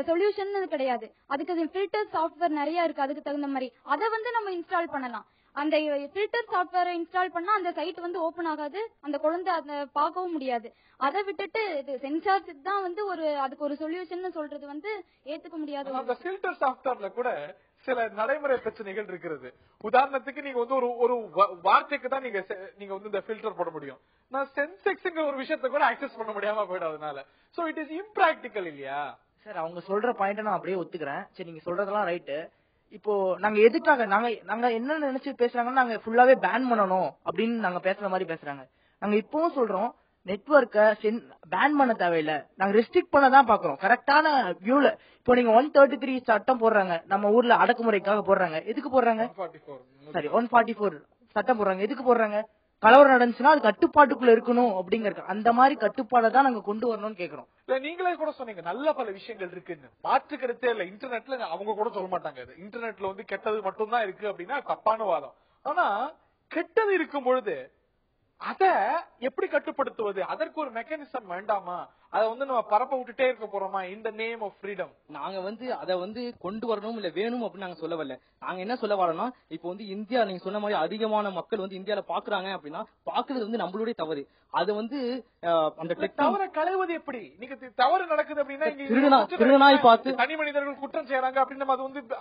சொல்யூஷன் கிடையாது. அதுக்கு ஃபில்டர் சாஃப்ட்வேர் நிறைய இருக்கு, அதுக்கு தகுந்த மாதிரி அதை வந்து நம்ம இன்ஸ்டால் பண்ணலாம். அந்த ஃபில்டர் சாஃப்ட்வேரை இன்ஸ்டால் பண்ணா அந்த சைட் வந்து ஓபன் ஆகாது, அந்த குழந்தை அதை பார்க்கவும் முடியாது. அதை விட்டுட்டு இது சென்சார்ஷிப் தான் வந்து அதுக்கு ஒரு சொல்யூஷன் சொல்றது வந்து ஏத்துக்க முடியாது. அந்த ஃபில்டர் சாஃப்ட்வேர்ல கூட சில நடைமுறை பிரச்சனைகள் இருக்கிறது. உதாரணத்துக்கு நீங்க வந்து ஒரு வார்த்தைக்கு தான் நீங்க வந்து இந்த ஃபில்டர் போட முடியும். நான் சென்செக்ஸ்ங்கிற ஒரு விஷயத்தை கூட ஆக்சஸ் பண்ண முடியாம போயிடாதனால சோ இட் இஸ் இம்ப்ராக்டிக்கல் இல்லையா? சார் அவங்க சொல்ற பாயிண்ட் நான் அப்படியே ஒத்துக்கிறேன். சரி, நீங்க சொல்றதெல்லாம் ரைட்டு. இப்போ நாங்க எதுக்காக நாங்க என்ன நினைச்சு பேசுறாங்கன்னா, நாங்க ஃபுல்லாவே பேன் பண்ணணும் அப்படின்னு நாங்க பேசுற மாதிரி பேசுறாங்க. நாங்க இப்பவும் சொல்றோம், நெட்வொர்க்க பேன் பண்ண தேவையில்லை, நாங்க ரெஸ்ட்ரிக்ட் பண்ண தான் பாக்குறோம். கரெக்டான வியூல இப்போ நீங்க 133 சட்டம் போடுறாங்க, நம்ம ஊர்ல அடக்குமுறைக்காக போடுறாங்க. எதுக்கு போடுறாங்க? சரி, 144 சட்டம் போடுறாங்க. எதுக்கு போடுறாங்க? கலவரம் நடந்துச்சுன்னா அது கட்டுப்பாட்டுக்குள்ள இருக்கணும் அப்படிங்கறது. அந்த மாதிரி கட்டுப்பாடை தான் நாங்க கொண்டு வரணும்னு கேக்குறோம். இல்ல நீங்களே கூட சொன்னீங்க நல்ல பல விஷயங்கள் இருக்குன்னு. மாற்று கருத்தே இல்ல. இன்டர்நெட்ல அவங்க கூட சொல்ல மாட்டாங்க இன்டர்நெட்ல வந்து கெட்டது மட்டும் தான் இருக்கு அப்படின்னா தப்பான வாதம். ஆனா கெட்டது இருக்கும் பொழுது அத எப்படி கட்டுப்படுத்துவது? அதற்கு ஒரு மெக்கானிசம் வேண்டாமா? அதை வந்து நம்ம பரப்ப விட்டுட்டே இருக்க போறோமா இந்த நேம் ஆஃப் ஃப்ரீடம்? நாங்க வந்து அதை வந்து கொண்டு வரணும் இல்ல வேணும் அப்படின்னு நாங்க சொல்ல வரல. நாங்க என்ன சொல்ல வரோம்னா, இப்போ வந்து இந்தியா நீங்க சொன்ன மாதிரி அதிகமான மக்கள் வந்து இந்தியால பாக்குறாங்க அப்படின்னா பாக்குறது வந்து நம்மளுடைய தவறு. அது வந்து அந்த தவறை களைவது எப்படி? நீங்க தவறு நடக்குது அப்படின்னா திருடனாய் பார்த்து தனி மனிதர்கள் குற்றம் செய்யறாங்க அப்படின்னு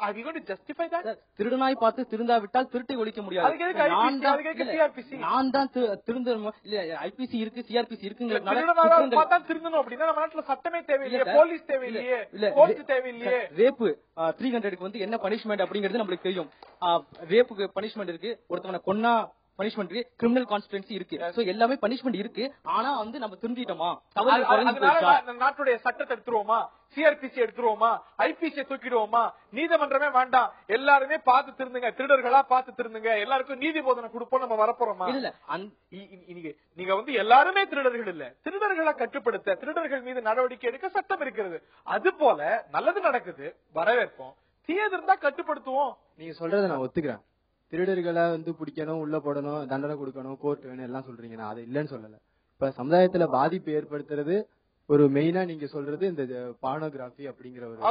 அது வந்து ஜஸ்டிஃபை தான். திருடனாய் பார்த்து திருந்தாவிட்டால் திருட்டை ஒழிக்க முடியாது. நான் தான் திருந்தணும் இல்ல, ஐபிசி இருக்கு, சிஆர்பிசி இருக்குங்கிறதுனால திருந்தணும் அப்படின்னா நம்ம நாட்டுல சட்டமே தேவையில்லையே, போலீஸ் தேவையில்லையே, கோர்ட் தேவையில்லையே. ரேப்பு 300க்கு வந்து என்ன பனிஷ்மெண்ட் அப்படிங்கிறது நம்மளுக்கு தெரியும். ரேப்புக்கு பனிஷ்மெண்ட் இருக்கு, ஒருத்தவனை கொன்னா பனிஷ்மெண்ட் இருக்கு, கிரிமினல் கான்ஸ்பிரன்சி இருக்கு. சோ எல்லாமே பனிஷ்மெண்ட் இருக்கு. ஆனா வந்து நம்ம திருந்திட்டோமா, நாட்டுடைய சட்டத்தை எடுத்துருவோமா, சிஆர்பிசி எடுத்துருவோமா, ஐபிசி தூக்கிடுவோமா, நீதிமன்றமே வேண்டாம், எல்லாருமே பார்த்து திருந்துங்க, திருடர்களா பார்த்து திருந்துங்க, எல்லாருக்கும் நீதி போதனை கொடுப்போம் நம்ம வரப்போறோமா? இல்ல நீங்க வந்து எல்லாருமே திருடர்கள் இல்ல, திருடர்களை கட்டுப்படுத்த திருடர்கள் மீது நடவடிக்கை எடுக்க சட்டம் இருக்கிறது. அது போல நல்லது நடக்குது வரவேற்போம், தீயது இருந்தா கட்டுப்படுத்துவோம். நீங்க சொல்றதை நான் ஒத்துக்கிறேன். திருடர்களை வந்து பிடிக்கணும், உள்ள போடணும், தண்டனை கொடுக்கணும், கோர்ட் வேணும் எல்லாம் சொல்றீங்க. நான் அதை இல்லைன்னு சொல்லல. இப்ப சமுதாயத்துல பாதிப்பு ஏற்படுத்துறது ஒரு மெயினா நீங்க சொல்றது இந்த பார்னோகிராஃபி அப்படிங்கிற ஒரு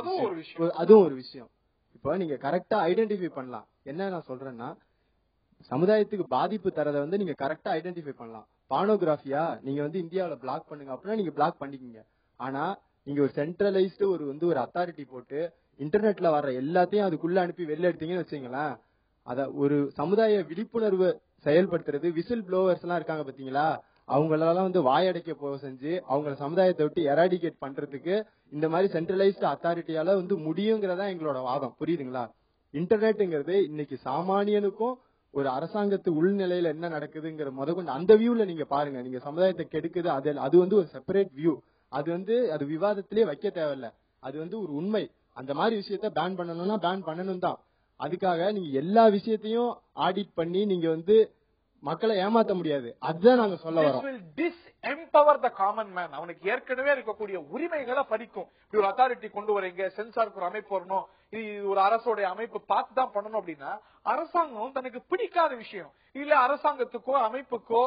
அதுவும் ஒரு விஷயம். இப்ப நீங்க கரெக்டா ஐடென்டிஃபை பண்ணலாம். என்ன நான் சொல்றேன்னா, சமுதாயத்துக்கு பாதிப்பு தரதை வந்து நீங்க கரெக்டா ஐடென்டிஃபை பண்ணலாம். பார்னோகிராஃபியா நீங்க வந்து இந்தியாவில பிளாக் பண்ணுங்க அப்படின்னா நீங்க பிளாக் பண்ணிக்கீங்க. ஆனா நீங்க ஒரு சென்ட்ரலைஸ்டு ஒரு அத்தாரிட்டி போட்டு இன்டர்நெட்ல வர்ற எல்லாத்தையும் அதுக்குள்ள அனுப்பி வெளில எடுத்தீங்கன்னு வச்சுங்களேன், அத ஒரு சமுதாய விழிப்புணர்வு செயல்படுத்துறது, விசில் ப்ளோவர்ஸ் எல்லாம் இருக்காங்க பாத்தீங்களா, அவங்களெல்லாம் வந்து வாயடைக்க போக செஞ்சு அவங்கள சமுதாயத்தை விட்டு எராடிகேட் பண்றதுக்கு இந்த மாதிரி சென்ட்ரலைஸ்டு அத்தாரிட்டியால வந்து முடியுங்கிறதா எங்களோட வாதம். புரியுதுங்களா? இன்டர்நெட்ங்கிறது இன்னைக்கு சாமானியனுக்கும் ஒரு அரசாங்கத்து உள்நிலையில என்ன நடக்குதுங்கிற முதற்கொண்டு அந்த வியூல நீங்க பாருங்க. நீங்க சமுதாயத்தை கெடுக்குது, அது வந்து ஒரு செப்பரேட் வியூ. அது விவாதத்திலே வைக்க தேவையில்ல. அது வந்து ஒரு உண்மை. அந்த மாதிரி விஷயத்த பேன் பண்ணணும்னா பேன் பண்ணணும் தான். அதுக்காக நீங்க எல்லா விஷயத்தையும் ஆடிட் பண்ணி நீங்க வந்து மக்களை ஏமாத்த முடியாது. அதுதான் நாங்க சொல்ல வரோம். empower the common man. அவனுக்கு ஏற்கனவே இருக்கக்கூடிய உரிமைகளை பறிக்கும். இப்படி ஒரு அத்தாரிட்டி கொண்டு வரீங்க, சென்சாருக்கு ஒரு அமைப்பு வரணும், இது ஒரு அரசோட அமைப்பு பார்த்து தான் பண்ணணும் அப்படின்னா அரசாங்கம் தனக்கு பிடிக்காத விஷயம் இல்ல, அரசாங்கத்துக்கோ அமைப்புக்கோ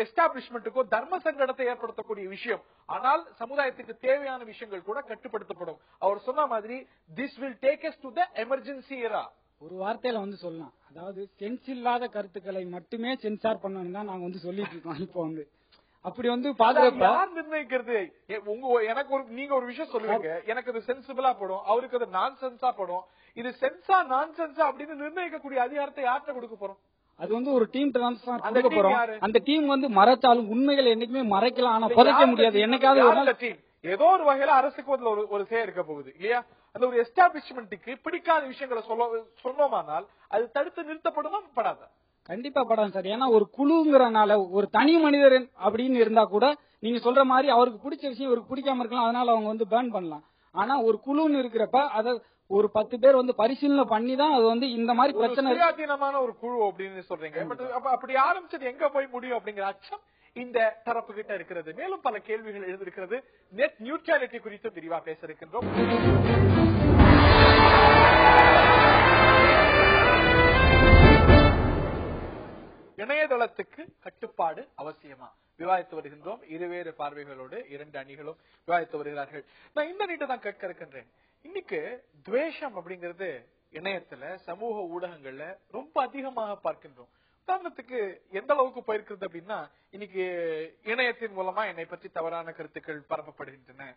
எஸ்டாபிளிஷ்மெண்ட்டுக்கோ தர்ம சங்கடத்தை ஏற்படுத்தக்கூடிய விஷயம். ஆனால் சமுதாயத்துக்கு தேவையான விஷயங்கள் கூட கட்டுப்படுத்தப்படும். அவர் சொன்ன மாதிரி this will take us to the emergency era. ஒரு வார்த்தையில வந்து சொல்லலாம், அதாவது சென்ஸ் இல்லாத கருத்துக்களை மட்டுமே சென்சார் பண்ணணும் தான் நாங்க வந்து சொல்லிட்டு இருக்கோம். இப்போ வந்து அப்படி வந்து பாதுகாப்பு யார் நிர்ணயிக்கிறது? எனக்கு நீங்க ஒரு விஷயம் சொல்லுவீங்க, எனக்கு அது சென்சிபிளா படும், அவருக்கு அது நான் சென்ஸா படும். இது சென்ஸா நான் சென்ஸா அப்படின்னு நிர்ணயிக்கக்கூடிய அதிகாரத்தை யார்கிட்ட கொடுக்க போறோம்? அது வந்து ஒரு டீம் டிரான்ஸ்ஃபர் கொடுக்க போறோம். அந்த டீம் வந்து மறைச்சாலும் உண்மைகள் என்னைக்குமே மறைக்கலாம், ஆனா புதைக்க முடியாது. என்னைக்காவது ஏதோ ஒரு வகையில அரசுக்கு ஒரு செயல் இருக்க போகுது இல்லையா? அந்த ஒரு எஸ்டாபிளிஷ்மெண்ட்டுக்கு பிடிக்காத விஷயங்களை சொன்னோமானால் அது தடுத்து நிறுத்தப்படுமா படாத? கண்டிப்பா படாது சார். ஏன்னா ஒரு குழுங்கிறனால ஒரு தனி மனிதர் அப்படின்னு இருந்தா கூட நீங்க சொல்ற மாதிரி அவருக்கு பிடிச்ச விஷயம் இவருக்கு பிடிக்காம இருக்கலாம், அதனால அவங்க வந்து பேர்ன் பண்ணலாம். ஆனா ஒரு குழுன்னு இருக்கிறப்ப அத ஒரு 10 பேர் வந்து பரிசீலனை பண்ணி தான் அது வந்து இந்த மாதிரி பிரச்சனை சுயாதீனமான ஒரு குழு அப்படின்னு சொல்றீங்க. அப்படி ஆரம்பிச்சது எங்க போய் முடியும் அப்படிங்கிற அச்சம் இந்த தரப்பு கிட்ட இருக்கிறது. மேலும் பல கேள்விகள் எழுந்திருக்கிறது. நெட் நியூட்ரலிட்டி குறித்து விரிவா பேச இருக்கின்றோம். இணையதளத்துக்கு கட்டுப்பாடு அவசியமா விவாதித்து வருகின்றோம். இருவேறு பார்வைகளோடு 2 அணிகளும் விவாதித்து வருகிறார்கள். நான் இந்த நீட்டை தான் கேட்க இருக்கின்றேன். இன்னைக்கு துவேஷம் அப்படிங்கிறது இணையத்துல சமூக ஊடகங்கள்ல ரொம்ப அதிகமாக பார்க்கின்றோம். உதாரணத்துக்கு எந்த அளவுக்கு போயிருக்கிறது அப்படின்னா, இன்னைக்கு இணையத்தின் மூலமா என்னை பற்றி தவறான கருத்துக்கள் பரப்பப்படுகின்றன,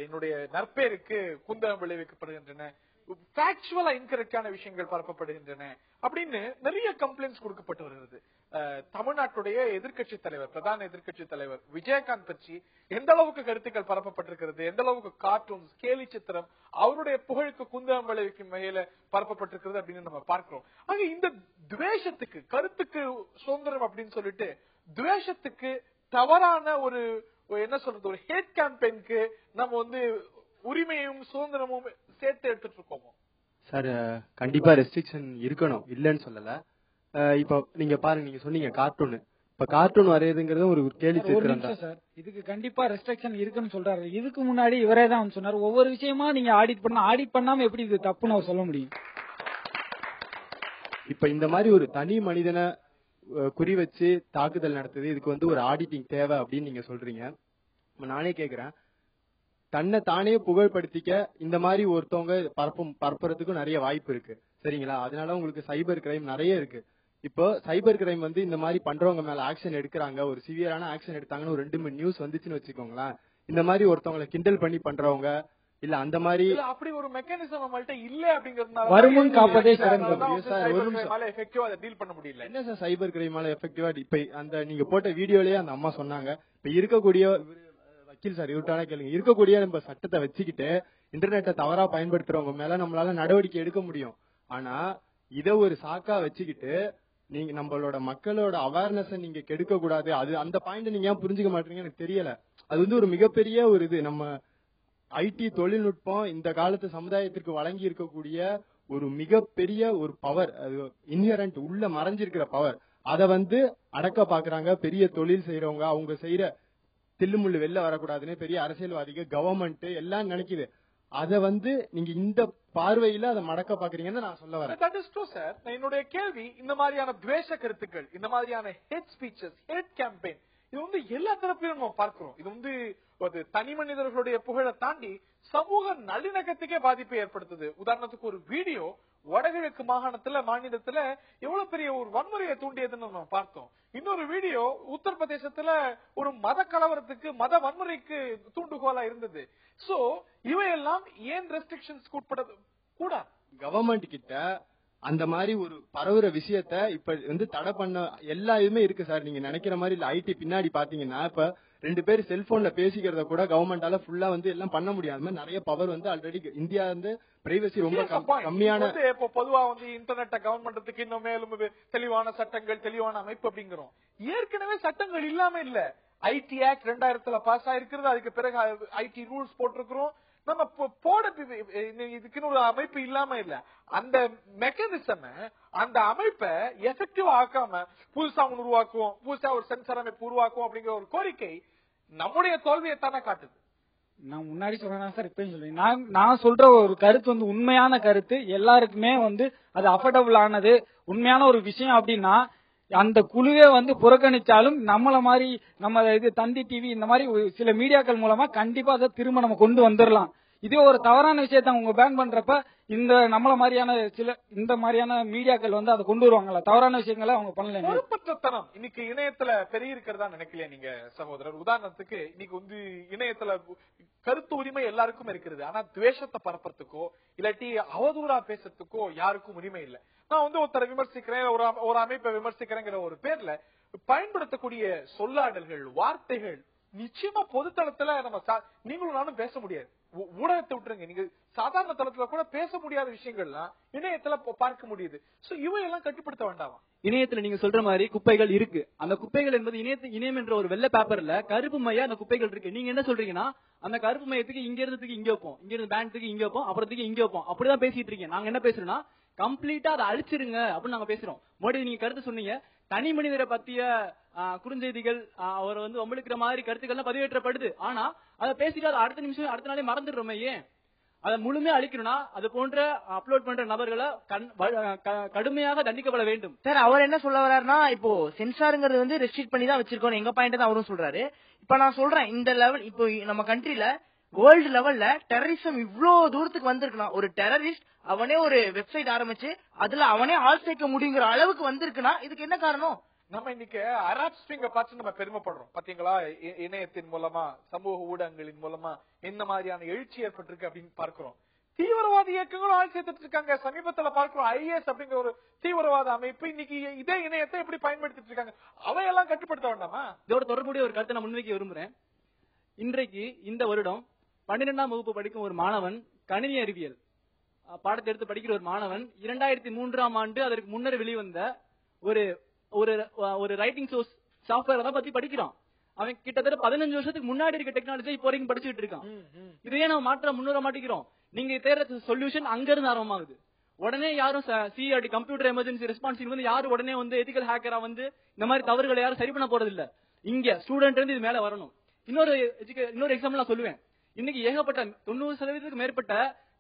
என்னுடைய நற்பேருக்கு குந்தகம் விளைவிக்கப்படுகின்றன, ஃபேக்சுவலா இன்கரெக்டான விஷயங்கள் பரப்பப்படுகின்றன அப்படின்னு நிறைய கம்ப்ளைண்ட்ஸ் கொடுக்கப்பட்டு வருகிறது. தமிழ்நாட்டுடைய எதிர்க்கட்சி தலைவர், பிரதான எதிர்க்கட்சி தலைவர் விஜயகாந்த் பற்றி எந்த அளவுக்கு கருத்துக்கள் பரப்பப்பட்டிருக்கிறது, எந்த அளவுக்கு கார்ட்டூன்ஸ், கேலி சித்திரம் அவருடைய புகழுக்கு குந்தகம் விளைவிக்கும் வகையில பரப்பப்பட்டிருக்கிறது அப்படின்னு நம்ம பார்க்கிறோம். ஆக இந்த துவேஷத்துக்கு, கருத்துக்கு சுதந்திரம் அப்படின்னு சொல்லிட்டு துவேஷத்துக்கு தவறான ஒரு என்ன சொல்றது ஒரு ஹேட் கேம்பெயினுக்கு நம்ம வந்து உரிமையும் சுதந்திரமும் சேர்த்து எடுத்துட்டு இருக்கோமோ? சார் கண்டிப்பா ரெஸ்ட்ரிக்ஷன் இருக்கணும், இல்லன்னு சொல்லல. இப்ப நீங்க பாருங்க, நீங்க சொன்னீங்க கார்ட்டூன். இப்ப கார்ட்டூன் வரையுதுங்கிறது ஒரு கேள்வி கேட்கிறேன் சார். இதுக்கு கண்டிப்பா ரெஸ்ட்ரிக்ஷன் இருக்குன்னு சொல்றாரு. இதுக்கு முன்னாடி இவரே தான் சொன்னாரு, ஒவ்வொரு விஷயமா நீங்க ஆடிட் பண்ணாம எப்படி இது தப்புன்னு அவர் சொல்ல முடியும்? இப்ப இந்த மாதிரி ஒரு தனி மனிதனை குறி வச்சு தாக்குதல் நடத்துது, இதுக்கு வந்து ஒரு ஆடிட்டிங் தேவை அப்படின்னு நீங்க சொல்றீங்க. நானே கேக்குறேன், தன்னை தானே புகழ்படுத்திக்க இந்த மாதிரி ஒருத்தவங்க பரப்புறதுக்கும் நிறைய வாய்ப்பு இருக்கு, சரிங்களா? அதனால உங்களுக்கு சைபர் கிரைம் நிறைய இருக்கு. இப்போ சைபர் கிரைம் வந்து இந்த மாதிரி பண்றவங்க மேல ஆக்ஷன் எடுக்கிறாங்க, ஒரு சிவியரான ஆக்ஷன் எடுத்தாங்கன்னு ஒரு 2-3 நியூஸ் வந்துச்சுன்னு வச்சுக்கோங்களேன். இந்த மாதிரி ஒருத்தவங்களை கிண்டல் பண்ணி பண்றவங்க இல்ல அந்த மாதிரி அப்படி ஒரு மெக்கானிசம் நம்மள்ட்ட இல்ல அப்படிங்கறதுனால வருமுன் காப்பதே சிறந்தது. டீல் பண்ண முடியல. என்ன சார் சைபர் கிரைமால எஃபெக்டிவா? இப்ப அந்த நீங்க போட்ட வீடியோலயே அந்த அம்மா சொன்னாங்க, இப்ப இருக்கக்கூடிய வக்கீல் சார் இவர்ட்டான கேளுங்க, இருக்கக்கூடிய நம்ம சட்டத்தை வச்சுக்கிட்டு இன்டர்நெட்டை தவறா பயன்படுத்துறவங்க மேல நம்மளால நடவடிக்கை எடுக்க முடியும். ஆனா இத ஒரு சாக்கா வச்சுக்கிட்டு நீங்க நம்மளோட மக்களோட அவேர்னஸ் நீங்க கெடுக்க கூடாது, அது அந்த பாயிண்ட் நீங்க ஏன் புரிஞ்சுக்க மாட்டீங்க எனக்கு தெரியல. அது வந்து ஒரு மிகப்பெரிய ஒரு இது, நம்ம ஐடி தொழில்நுட்பம் இந்த காலத்து சமுதாயத்திற்கு வழங்கி இருக்கக்கூடிய ஒரு மிகப்பெரிய ஒரு பவர், அது இன்ஹரண்ட் உள்ள மறைஞ்சிருக்கிற பவர். அத வந்து அடக்க பாக்குறாங்க பெரிய தொழில் செய்யறவங்க, அவங்க செய்யற தில்லுமுள்ளு வெளில வரக்கூடாதுன்னு பெரிய அரசியல்வாதிகள் கவர்மெண்ட் எல்லாம் நினைக்குது. அத வந்து நீங்க இந்த பார்வையில அதை மடக்க பாக்குறீங்கன்னு நான் சொல்ல வரேன். That is true, sir. என்னுடைய கேள்வி, இந்த மாதிரியான துவேஷ கருத்துக்கள், இந்த மாதிரியான ஹேட் ஸ்பீச்சஸ், ஹேட் கேம்பெயின், இது வந்து எல்லா தரப்பிலும் நம்ம பார்க்கிறோம். இது வந்து ஒரு தனி மனிதர்களுடைய புகழை தாண்டி சமூக நல்லிணக்கத்துக்கே பாதிப்பை ஏற்படுத்துது. உதாரணத்துக்கு ஒரு வீடியோ வடகிழக்கு மாநிலத்துல எவ்வளவு பெரிய ஒரு வன்முறையை தூண்டியதுன்னு நம்ம பார்த்தோம். இன்னொரு வீடியோ உத்தரப்பிரதேசத்துல ஒரு மத கலவரத்துக்கு, மத வன்முறைக்கு தூண்டுகோலா இருந்தது. சோ இவையெல்லாம் ஏன் ரெஸ்ட்ரிக்ஷன்ஸ் கூட கவர்மெண்ட் கிட்ட அந்த மாதிரி ஒரு பரவுற விஷயத்த இப்ப வந்து தடை பண்ண எல்லா இதுமே இருக்கு சார். நீங்க நினைக்கிற மாதிரி இல்ல. ஐடி பின்னாடி பாத்தீங்கன்னா இப்ப 2 பேர் செல்போன்ல பேசிக்கிறத கூட கவர்மெண்டால ஃபுல்லா வந்து எல்லாம் பண்ண முடியாது. நிறைய பவர் வந்து ஆல்ரெடி இந்தியா வந்து பிரைவசி ரொம்ப கம்மியான. இப்போ பொதுவா வந்து இன்டர்நெட்டை கவர்மெண்ட்டுக்கு இன்னும் மேலும் தெளிவான சட்டங்கள், தெளிவான அமைப்பு அப்படிங்கிறோம். ஏற்கனவே சட்டங்கள் இல்லாம இல்ல. ஐடி ஆக்ட் 2000 பாஸ் ஆயிருக்கிறது. அதுக்கு பிறகு ஐடி ரூல்ஸ் போட்டிருக்கிறோம். நம்ம போட இதுக்குன்னு ஒரு அமைப்பு இல்லாம இல்ல. அந்த மெக்கானிசம், அந்த அமைப்பை எஃபெக்டிவா ஆக்காம புதுசா ஒன்று உருவாக்குவோம், புதுசா ஒரு சென்சார் அமைப்பு உருவாக்குவோம் அப்படிங்கிற ஒரு கோரிக்கை நம்முடைய தோல்வியை தானே காட்டுது. நான் முன்னாடி சொல்றேன் சார், இப்பயும் சொல்றேன். நான் சொல்ற ஒரு கருத்து வந்து உண்மையான கருத்து, எல்லாருக்குமே வந்து அது அஃபோர்டபுள் ஆனது, உண்மையான ஒரு விஷயம் அப்படின்னா அந்த குழுவே வந்து புறக்கணிச்சாலும் நம்மள மாதிரி நம்ம இது தந்தி டிவி இந்த மாதிரி சில மீடியாக்கள் மூலமா கண்டிப்பா அதை திரும்ப நம்ம கொண்டு வந்துடலாம். இதே ஒரு தவறான விஷயத்த அவங்க பேன் பண்றப்ப இந்த நம்மள மாதிரியான இந்த மாதிரியான மீடியாக்கள் வந்து அதை கொண்டு வருவாங்கல்ல, தவறான விஷயங்களை அவங்க பண்ணல. பொறுப்பற்றத்தனம் இன்னைக்கு இணையத்துல பெரிய இருக்கிறதா நினைக்கலையா நீங்க சகோதரர்? உதாரணத்துக்கு இன்னைக்கு வந்து இணையத்துல கருத்து உரிமை எல்லாருக்கும் இருக்கிறது. ஆனா துவேஷத்தை பரப்புறதுக்கோ இல்லாட்டி அவதூறா பேசுறதுக்கோ யாருக்கும் உரிமை இல்லை. நான் வந்து ஒருத்தரை விமர்சிக்கிறேன், ஒரு அமைப்பை விமர்சிக்கிறேங்கிற ஒரு பேர்ல பயன்படுத்தக்கூடிய சொல்லாடல்கள், வார்த்தைகள் நிச்சயமா பொதுத்தளத்துல நம்ம நீங்களும் நானும் பேச முடியாது. ஊடகத்தை விட்டுருங்க, நீங்க சாதாரண தளத்துல கூட பேச முடியாத விஷயங்கள்லாம் இணையத்துல பார்க்க முடியுது. சோ இவையெல்லாம் கட்டுப்படுத்த வேண்டாமா? இணையத்துல நீங்க சொல்ற மாதிரி குப்பைகள் இருக்கு. அந்த குப்பைகள் என்பது இணையம் என்ற ஒரு வெள்ளை பேப்பர்ல கருப்பு மையா அந்த குப்பைகள் இருக்கு. நீங்க என்ன சொல்றீங்கன்னா அந்த கருப்பு மையத்துக்கு இங்க இருந்ததுக்கு இங்க வைப்போம், இங்க இருந்து பேங்க்குக்கு இங்க வைப்போம், அப்புறத்துக்கு இங்க வைப்போம், அப்படிதான் பேசிட்டு இருக்கீங்க. நாங்க என்ன பேசுறோம்னா கம்ப்ளீட்டா அதை அழிச்சிருங்க அப்படின்னு நாங்க பேசுறோம். மோடி நீங்க கருத்து சொன்னீங்க, தனி மனிதரை பத்திய குறுஞ்செய்திகள் அவர் வந்து வம்பிழுக்கிற மாதிரி கருத்துக்கள் பதிவேற்றப்படுது. ஆனா அதை பேசிட்டு அதை அடுத்த நிமிஷம் அடுத்த நாளே மறந்துடுறோமே. ஏன் அதை முழுமையா அழிக்கணும்னா அது போன்ற அப்லோட் பண்ற நபர்களை கடுமையாக தண்டிக்கப்பட வேண்டும். சார் அவர் என்ன சொல்ல வர்றாருன்னா, இப்போ சென்சாருங்கிறது வந்து ரெஸ்ட்ரிக்ட் பண்ணி தான் வச்சிருக்கோம், எங்க பாயிண்ட் தான் அவரும் சொல்றாரு. இப்ப நான் சொல்றேன், இந்த லெவல் இப்போ நம்ம கண்ட்ரில வேர்ல்டு லெவல்ல டெரரிசம் இவ்வளவு தூரத்துக்கு வந்திருக்குன்னா, ஒரு டெரரிஸ்ட் அவனே ஒரு வெப்சைட் ஆரம்பிச்சு அதுல அவனே ஆள் சேர்க்க முடியுங்கிற அளவுக்கு வந்திருக்குன்னா இதுக்கு என்ன காரணம்? நம்ம இன்னைக்கு அரப் ஸ்ப்ரிங்க பார்த்து நம்ம பெருமைப்படுறோம். பாத்தீங்களா, இணையத்தின் மூலமா சமூக ஊடகங்களின் மூலமா என்ன மாதிரியான எழுச்சி ஏற்பட்டிருக்கு அப்படின்னு பார்க்கிறோம். தீவிரவாத இயக்கங்களும் ஆள் சேர்த்துட்டு இருக்காங்க. சமீபத்துல பார்க்கிறோம் IS அப்படிங்கிற ஒரு தீவிரவாத அமைப்பு இன்னைக்கு இதே இணையத்தை எப்படி பயன்படுத்திட்டு இருக்காங்க. அவையெல்லாம் கட்டுப்படுத்த வேண்டாமா? இதோட தொடர்புடைய ஒரு கருத்தை நான் முன்வைக்க விரும்புறேன். இன்றைக்கு இந்த வருடம் 12ஆம் வகுப்பு படிக்கும் ஒரு மாணவன், கணினி அறிவியல் பாடத்தை எடுத்து படிக்கிற ஒரு மாணவன் 2003ஆம் ஆண்டு அதற்கு முன்னர் வெளிவந்த ஒரு ரைட்டிங் சோர்ஸ் சாஃப்ட்வேர் தான் பத்தி படிக்கிறான். அவன் கிட்டத்தட்ட 15 வருஷத்துக்கு முன்னாடி இருக்க டெக்னாலஜி இப்போ வரைக்கும் படிச்சுட்டு இருக்கான். இதையே நம்ம முன்னேற மாட்டேங்கிறோம். நீங்க தேர்ற சொல்யூஷன் அங்க இருந்து ஆரம்பமாகுது. உடனே யாரும் சிஆர்டி கம்ப்யூட்டர் எமர்ஜென்சி ரெஸ்பான்ஸ் வந்து யாரும் உடனே வந்து எதிக்கல் ஹேக்கரா வந்து இந்த மாதிரி தவறுகளை யாரும் சரி பண்ண போறது இல்ல. இங்க ஸ்டூடெண்ட் இருந்து இது மேல வரணும். இன்னொரு எக்ஸாம்பிள் நான் சொல்லுவேன். இன்னைக்கு ஏகப்பட்ட 90% மேற்பட்ட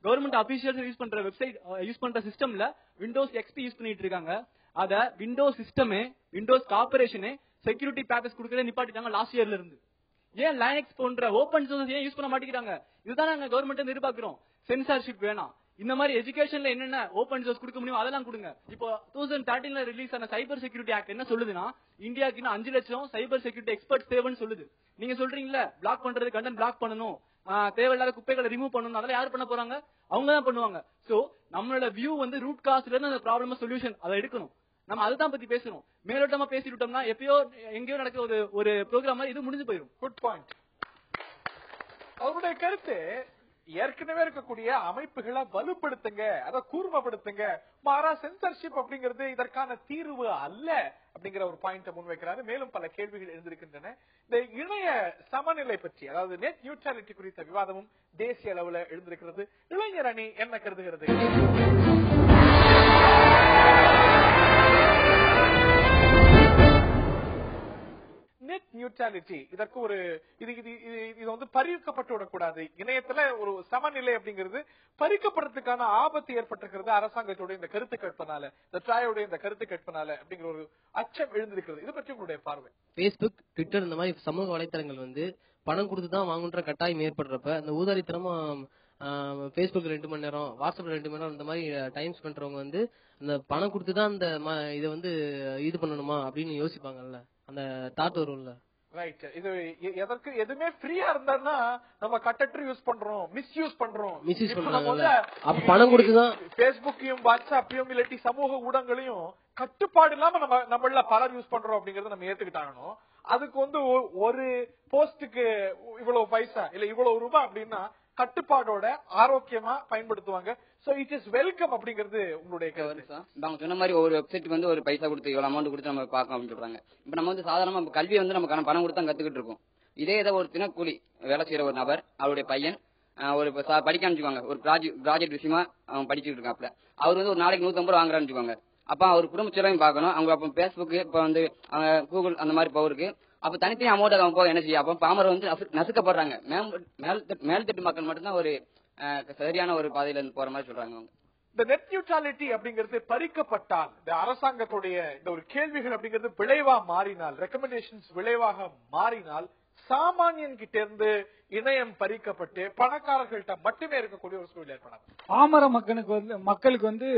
கவர்மெண்ட் அபிஷியல்ஸ் யூஸ் பண்ற வெப்சைட் யூஸ் பண்ற சிஸ்டம்ல விண்டோஸ் எக்ஸ்பி யூஸ் பண்ணிட்டு இருக்காங்க. அத விண்டோஸ் சிஸ்டமே விண்டோஸ் கார்பரேஷனே செக்யூரிட்டி பேக்கேஜ் கொடுக்கறத நிப்பாட்டிட்டாங்க லாஸ்ட் இயர்ல இருந்து. ஏன் லைனக்ஸ் போன்ற ஓபன் சோர்ஸ் ஏன் யூஸ் பண்ண மாட்டேங்கிறாங்க? இதுதான் நாங்க கவர்மெண்ட் எதிர்பார்க்கிறோம். சென்சார்ஷிப் வேணாம். இந்த மாதிரி எஜுகேஷன்ல என்னென்ன ஓபன் சோர்ஸ் கொடுக்க முடியும் அதெல்லாம் கொடுங்க. இப்போ 2013ல ரிலீஸ் ஆன சைபர் செக்யூரிட்டி ஆக்ட் என்ன சொல்லுதுன்னா, இந்தியாவுக்கு இன்னும் 5 லட்சம் சைபர் செக்யூரிட்டி எக்ஸ்பர்ட் தேவைன்னு சொல்லுது. நீங்க சொல்றீங்களா பிளாக் பண்றது, கண்டென்ட் பிளாக் பண்ணணும், தேவையில்லாத குப்பைகளை ரிமூவ் பண்ணணும், அதெல்லாம் யார் பண்ண போறாங்க? அவங்க தான் பண்ணுவாங்க. சோ நம்மளோட வியூ வந்து ரூட் காஸ்ட்ல இருந்து அந்த ப்ராப்ளம் சொல்யூஷன் அதை எடுக்கணும். நம்ம அதுதான் பத்தி பேசணும். மேலோட்டமா பேசிட்டோம்னா எப்பயோ எங்கேயோ நடக்கிற ஒரு ப்ரோக்ராம் இது முடிஞ்சு போயிடும். Good point. அவருடைய கருத்து ஏற்கனவே இருக்கக்கூடிய அமைப்புகளை வலுப்படுத்துங்க, அதை கூர்மைப்படுத்துங்க, மாறா சென்சர்ஷிப் அப்படிங்கிறது இதற்கான தீர்வு அல்ல அப்படிங்கிற ஒரு பாயிண்ட முன்வைக்கிறாரு. மேலும் பல கேள்விகள் எழுந்திருக்கின்றன. இந்த இணைய சமநிலை பற்றி, அதாவது நெட் நியூட்ரலிட்டி குறித்த விவாதமும் தேசிய அளவில் எழுந்திருக்கிறது. இளைஞர் அணி என்ன கருதுகிறது? நெட் நியூட்ரலிட்டி இதற்கு ஒரு இது வந்து பறிக்கப்பட்டு விடக்கூடாது. இணையத்துல ஒரு சமநிலை அப்படிங்கிறது பறிக்கப்படுறதுக்கான ஆபத்து ஏற்பட்டிருக்கிறது அரசாங்கத்தோட இந்த கருத்து கேட்பனால, இந்த ட்ராயோட இந்த கருத்து கேட்பனால அப்படிங்கிற ஒரு அச்சம் எழுந்திருக்கிறது. இதை பற்றி உங்களுடைய பார்வை? பேஸ்புக், ட்விட்டர் இந்த மாதிரி சமூக வலைத்தளங்கள் வந்து பணம் கொடுத்துதான் வாங்குன்ற கட்டாயம் ஏற்படுறப்ப அந்த ஊதாரித்தனமா பேஸ்புக் 2 மணி நேரம், வாட்ஸ்அப்ல 2 மணி நேரம் இந்த மாதிரி டைம் ஸ்பெண்ட் பண்றவங்க வந்து அந்த பணம் கொடுத்துதான் அந்த இதை வந்து இது பண்ணணுமா அப்படின்னு யோசிப்பாங்கல்ல, அந்த தாட் வரும்ல. ரைட். இது எதற்கு எதுவுமே ஃப்ரீயா இருந்தா நம்ம கட்டற்று யூஸ் பண்றோம், மிஸ்யூஸ் பண்றோம். அப்ப பணம் கொடுத்துதான் பேஸ்புக்கையும் வாட்ஸ்அப்பையும் இல்லாட்டி சமூக ஊடகங்களையும் கட்டுப்பாடு இல்லாம நம்மள பலர் யூஸ் பண்றோம் அப்படிங்கறத நம்ம ஏத்துக்கிட்டாங்கணும். அதுக்கு வந்து ஒரு போஸ்டுக்கு இவ்வளவு பைசா இல்ல இவ்வளவு ரூபாய் அப்படின்னா கட்டுப்பாடோட ஆரோக்கியமா பயன்படுத்துவாங்க. சோ இட் இஸ் வெல்கம் அப்படிங்கிறது உங்களுடைய கருத்து. அவங்க சொன்ன மாதிரி ஒரு வெப்சைட்டுக்கு வந்து ஒரு பைசா கொடுத்து இவ்வளவு அமௌண்ட் கொடுத்து நம்ம பார்க்கலாம் அப்படின்னு சொல்றாங்க. இப்ப நம்ம வந்து சாதாரணமா கல்வி வந்து நம்ம பணம் கொடுத்து கத்துக்கிட்டு இருக்கோம். இதே ஏதோ ஒரு தினக்கூலி வேலை செய்யற ஒரு நபர், அவருடைய பையன் ஒரு படிக்க அனுப்பிச்சுவாங்க, ஒரு ப்ராஜெக்ட் விஷயமா அவன் படிச்சுட்டு இருக்காப்ல, அவர் வந்து ஒரு நாளைக்கு 150 ரூபாய் வாங்குறான்னு வச்சுக்கோங்க. அப்ப அவர் குடும்ப செலவையும் பார்க்கணும். அவங்க அப்ப பேஸ்புக், இப்ப வந்து கூகுள் அந்த மாதிரி பவருக்கு அப்ப தனித்தனி அமௌண்ட் அவங்க போக என்ன செய்யும்? அப்ப பாமர் வந்து நசுக்கப்படுறாங்க. மேல்தட்டு மக்கள் மட்டும்தான் ஒரு சரியான ஒரு பாதையில இருந்து போற மாதிரி சொல்றாங்க. இந்த நெட் நியூட்ரலிட்டி அப்படிங்கிறது பறிக்கப்பட்டால், இந்த அரசாங்கத்துடைய இந்த ஒரு கேள்விகள் அப்படிங்கிறது விளைவா மாறினால், ரெக்கமெண்டேஷன்ஸ் விளைவாக மாறினால், சாமானியன் கிட்ட இருந்து இணையம் பறிக்கப்பட்டு பணக்காரர்கள்ட்ட மட்டுமே இருக்கக்கூடிய ஒரு சூழல் ஏற்படாது. பாமர மக்களுக்கு வந்து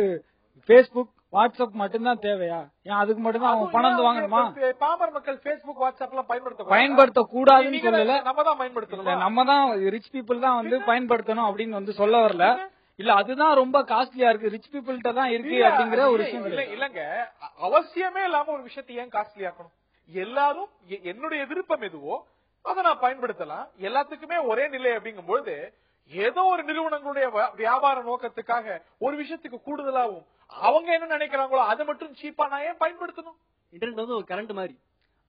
பேஸ்புக், வாட்ஸ்அப் மட்டும்தான் தேவையா? ஏன் அதுக்கு மட்டும்தான் அவங்க பணம் வாங்கணுமா? பாமர மக்கள் பேஸ்புக், வாட்ஸ்அப் எல்லாம் பயன்படுத்த கூடாதுன்னு சொல்லல, நம்ம தான் பயன்படுத்தணும். நம்ம தான் ரிச் பீப்புள் தான் வந்து பயன்படுத்தணும் அப்படின்னு வந்து சொல்ல வரல. இல்ல அதுதான் ரொம்ப காஸ்ட்லியா இருக்கு, ரிச் பீப்புள்கிட்ட தான் இருக்கு அப்படிங்கிற ஒரு விஷயம் இல்லங்க. அவசியமே இல்லாம ஒரு விஷயத்தை ஏன் காஸ்ட்லி ஆக்கணும்? எல்லாரும் என்னுடைய விருப்பம் எதுவோ அதை நான் பயன்படுத்தலாம். எல்லாத்துக்குமே ஒரே நிலை அப்படிங்கும்போது ஏதோ ஒரு நிறுவனங்களுடைய வியாபார நோக்கத்துக்காக ஒரு விஷயத்துக்கு கூடுதலாகும் அவங்க என்ன நினைக்கிறாங்களோ அதை மட்டும் சீப்பா நான் ஏன் பயன்படுத்தணும்? இன்டர்நெட் வந்து ஒரு கரண்ட் மாதிரி.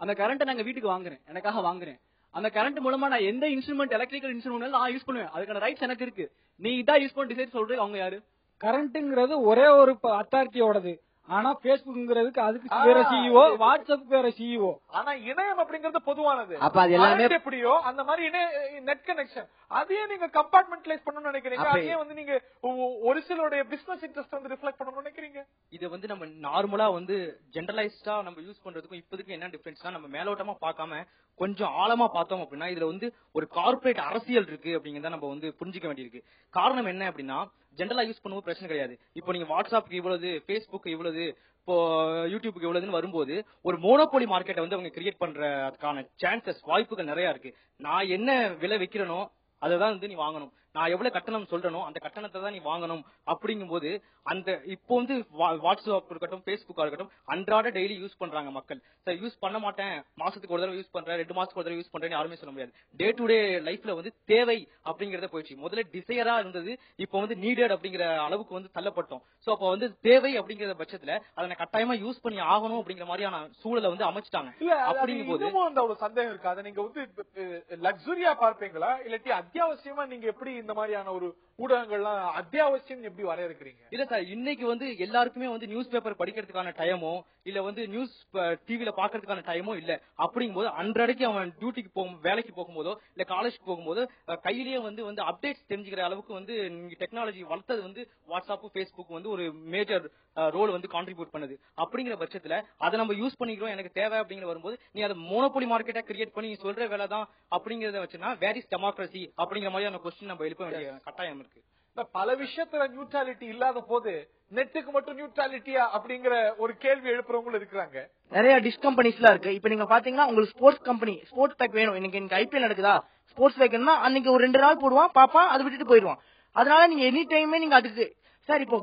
அந்த கரண்ட் நாங்க வீட்டுக்கு வாங்குறேன், எனக்காக வாங்குறேன். அந்த கரண்ட் மூலமா நான் எந்த இன்ஸ்ட்ருமெண்ட், எலக்ட்ரிக்கல் இன்ஸ்ட்ருமெண்ட் நான் யூஸ் பண்ணுவேன். அதுக்கான ரைட்ஸ் எனக்கு இருக்கு. நீ இதான் யூஸ் பண்ணி டிசைட் சொல்றது அவங்க யாரு? கரண்ட்ங்கிறது ஒரே ஒரு அத்தாரிட்டியோடது. ஆனா பேஸ்புக்ங்கிறதுக்கு அதுக்கு வேற சிஇஓ, வாட்ஸ்அப் வேற சிஇஓ. ஆனா இணையம் அப்படிங்கிறது பொதுவானது. அப்ப அது எல்லாமே எப்படியோ அந்த மாதிரி நெட் கனெக்ஷன் அதையே நீங்க கம்பார்ட்மெண்டலைஸ் பண்ணணும்னு நினைக்கிறீங்க. அதையே வந்து நீங்க ஒரு சிலருடைய பிசினஸ் இன்ட்ரெஸ்ட் வந்து ரிஃப்ளெக்ட் பண்ணணும்னு நினைக்கிறீங்க. இது வந்து நம்ம நார்மலா வந்து ஜெனரலைஸ்டா நம்ம யூஸ் பண்றதுக்கும் இப்போதைக்கு என்ன டிஃபரன்ஸ்னா, நம்ம மேலோட்டமா பார்க்காம கொஞ்சம் ஆழமா பார்த்தோம் அப்படின்னா இதுல வந்து ஒரு கார்பரேட் அரசியல் இருக்கு அப்படிங்கறத நம்ம வந்து புரிஞ்சுக்க வேண்டியிருக்கு. காரணம் என்ன அப்படின்னா, ஜெனரலா யூஸ் பண்ணும்போது பிரச்சனை கிடையாது. இப்போ நீங்க வாட்ஸ்அப்புக்கு இவ்வளவு, பேஸ்புக் இவ்வளவு, இப்போ யூடியூபுக்கு இவ்வளவுன்னு வரும்போது ஒரு மோனோபோலி மார்க்கெட்டை வந்து அவங்க கிரியேட் பண்றதுக்கான சான்சஸ், வாய்ப்புகள் நிறைய இருக்கு. நான் என்ன விலை வைக்கிறனோ அதை தான் வந்து நீ வாங்கணும். நான் எவ்வளவு கட்டணம் சொல்றேனோ அந்த கட்டணத்தை தான் நீ வாங்கணும் அப்படிங்கும் போது அந்த இப்போ வந்து வாட்ஸ்அப் இருக்கட்டும், பேஸ்புக்கா இருக்கட்டும், அன்றாட டெய்லி யூஸ் பண்றாங்க மக்கள். சார் யூஸ் பண்ண மாட்டேன், மாசத்துக்கு ஒரு தடவை யூஸ் பண்றேன், 2 மாசத்துக்கு ஒரு தடவை யூஸ் பண்றேன்னு யாருமே சொல்ல முடியாது. டே டு டே லைஃப்ல வந்து தேவை அப்படிங்கறத போயிடுச்சு. முதல்ல டிசையரா இருந்தது, இப்போ வந்து நீடட் அப்படிங்கிற அளவுக்கு வந்து தள்ளப்பட்டோம். சோ அப்போ வந்து தேவை அப்படிங்கிற பட்சத்துல அதை கட்டாயமா யூஸ் பண்ணி ஆகணும் அப்படிங்கிற மாதிரியான சூழலை வந்து அமைச்சிட்டாங்க. அப்படிங்கும் போது அந்த ஒரு சந்தேகம் இருக்கு. அதை நீங்க வந்து லக்ஸுரியா பார்ப்பீங்களா, இல்லாட்டி அத்தியாவசியமா நீங்க எப்படி இந்த மாதிரியான ஒரு ஊடகங்கள்லாம் அத்தியாவசியம் எப்படி வரையறுக்கிறீங்க? இல்ல சார், இன்னைக்கு வந்து எல்லாருக்குமே வந்து நியூஸ் பேப்பர் படிக்கிறதுக்கான டைமோ இல்ல வந்து நியூஸ் டிவில பாக்குறதுக்கான டைமோ இல்ல. அப்படிங்கும்போது அன்றைக்கு அவன் டியூட்டிக்கு வேலைக்கு போகும்போதோ இல்ல காலேஜ்க்கு போகும்போது கையிலேயே வந்து அப்டேட்ஸ் தெரிஞ்சுக்கிற அளவுக்கு வந்து டெக்னாலஜி வளர்த்தது வந்து வாட்ஸ்அப், பேஸ்புக் வந்து ஒரு மேஜர் ரோல் வந்து கான்ட்ரிபியூட் பண்ணுது. அப்படிங்கிற பட்சத்துல அதை நம்ம யூஸ் பண்ணிக்கிறோம், எனக்கு தேவை அப்படிங்கிற வரும்போது நீ அதை மோனோபோலி மார்க்கெட்டா கிரியேட் பண்ணி நீ சொல்ற வேலை தான் அப்படிங்கறத வச்சுன்னா வேர் இஸ் டெமோக்ரஸி அப்படிங்கிற மாதிரியான கொஸ்டின் நம்ம எழுப்ப வேண்டிய கட்டாயம் இருக்கு. பல விஷயத்துல நியூட்ராலிட்டி இல்லாத போது நெட்டுக்கு மட்டும் நியூட்ராலிட்டியா அப்படிங்கிற ஒரு கேள்வி எழுப்புறவங்களும் இருக்கிறாங்க. நிறைய டிஷ் கம்பெனிஸ்லாம் இருக்கு. இப்ப நீங்க பாத்தீங்கன்னா உங்களுக்கு ஸ்போர்ட்ஸ் கம்பெனி ஸ்போர்ட்ஸ் பேக் வேணும், இன்னைக்கு ஐபிஎல் நடக்குதா, ஸ்போர்ட்ஸ் பேக்னா அன்னைக்கு ஒரு 2 நாள் போடுவான், பாப்பான், அதை விட்டுட்டு போயிடுவான். அதனால நீங்க எனி டைமே நீங்க அதுக்கு சார் இப்போ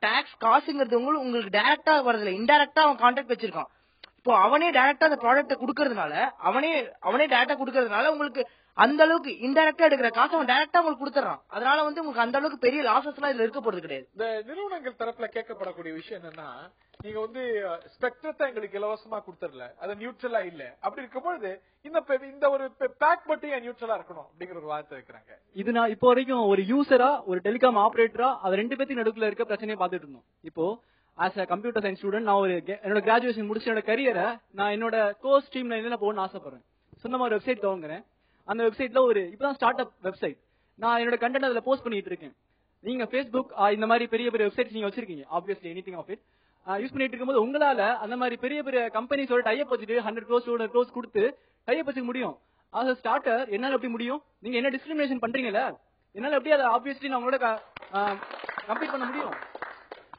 டாக்ஸ் காசுங்கிறது உங்களுக்கு டைரக்டா வரதுல இன்டைரக்டா அவன் கான்ட்ராக்ட் வச்சிருக்கான். இப்போ அவனே டைரக்டா அந்த ப்ராடக்ட் கொடுக்கறதுனால அவனே டைரக்டா கொடுக்கறதுனால உங்களுக்கு அந்த அளவுக்கு இன்டைரக்டா எடுக்கிற காசு அவன் டைரக்டா உங்களுக்கு கொடுத்துறான். அதனால வந்து உங்களுக்கு அந்த அளவுக்கு பெரிய லாசஸ் எல்லாம் இதுல இருக்க போறது கிடையாது. இந்த நிறுவனங்கள் தரப்புல கேட்கப்படக்கூடிய விஷயம் என்னன்னா, நீங்க வந்து ஸ்பெக்ட்ரத்தை எங்களுக்கு இலவசமா கொடுத்துடல, அது நியூட்ரலா இல்ல, அப்படி இருக்கும்போது இந்த ஒரு பேக் மட்டும் நியூட்ரலா இருக்கணும் அப்படிங்கிற ஒரு வார்த்தை வைக்கிறாங்க. இது நான் இப்போ வரைக்கும் ஒரு யூசரா ஒரு டெலிகாம் ஆபரேட்டரா அது 2 பேத்துக்கு நடுவுல இருக்க பிரச்சனையை பார்த்துட்டு இருந்தோம். இப்போ as a computer science student நான் என்னோட கிராஜுவேஷன் முடிச்சு என்னோட கரியரை நான் என்னோட கோர்ஸ் ஸ்ட்ரீம் லைன்ல போகணும்னு ஆசைப்படுறேன். சொந்தமா ஒரு வெப்சைட் துவங்குறேன். அந்த வெப்சைட்ல இப்பதான் ஸ்டார்ட் அப் வெப்சைட், நான் என்னோட கண்டென்ட் அதுல போஸ்ட் பண்ணிட்டு இருக்கேன். நீங்க Facebook இந்த மாதிரி பெரிய பெரிய வெப்சைட்ஸ் நீங்க வச்சிருக்கீங்க, obviously anything of it use பண்ணிட்டு இருக்கும்போது உங்களால அந்த மாதிரி பெரிய பெரிய கம்பெனிஸோட டைப் வச்சுட்டு 100 crores 200 crores கொடுத்து டைப் வச்சுக்க முடியும். அது ஸ்டார்டர் என்னால எப்படி முடியும்? நீங்க என்ன டிஸ்கிரிமினேஷன் பண்றீங்கல்ல, என்னால எப்படி அதை ஆப்வியஸ்லி நான் உங்களோட கம்ப்ளீட் பண்ண முடியும்?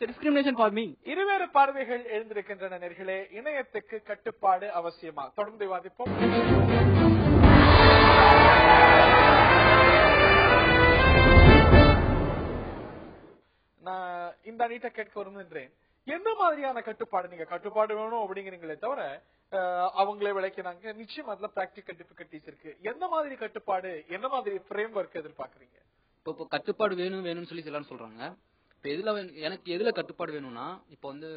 Discrimination for me. இருவேறு பார்வைகள் எழுந்திருக்கின்றன நேர்களே. இணையத்துக்கு கட்டுப்பாடு அவசியமா? தொடர்ந்து விவாதிப்போம். நான் இந்த அணிட்ட கேட்க விரும்புகின்றேன், எந்த மாதிரியான கட்டுப்பாடு நீங்க கட்டுப்பாடு வேணும் அப்படிங்கிறீங்களே தவிர அவங்களே விளக்கினாங்க, நிச்சயம் அதுல பிராக்டிகல் டிஃபிகல்டிஸ் இருக்கு. எந்த மாதிரி கட்டுப்பாடு, என்ன மாதிரி ஃப்ரேம் ஒர்க் எதிர்பார்க்கறீங்க? இப்போ கட்டுப்பாடு வேணும்னு சொல்லி எல்லாரும் சொல்றாங்க. இப்போ எனக்கு எதுல கட்டுப்பாடு வேணும்னா, இப்போ வந்து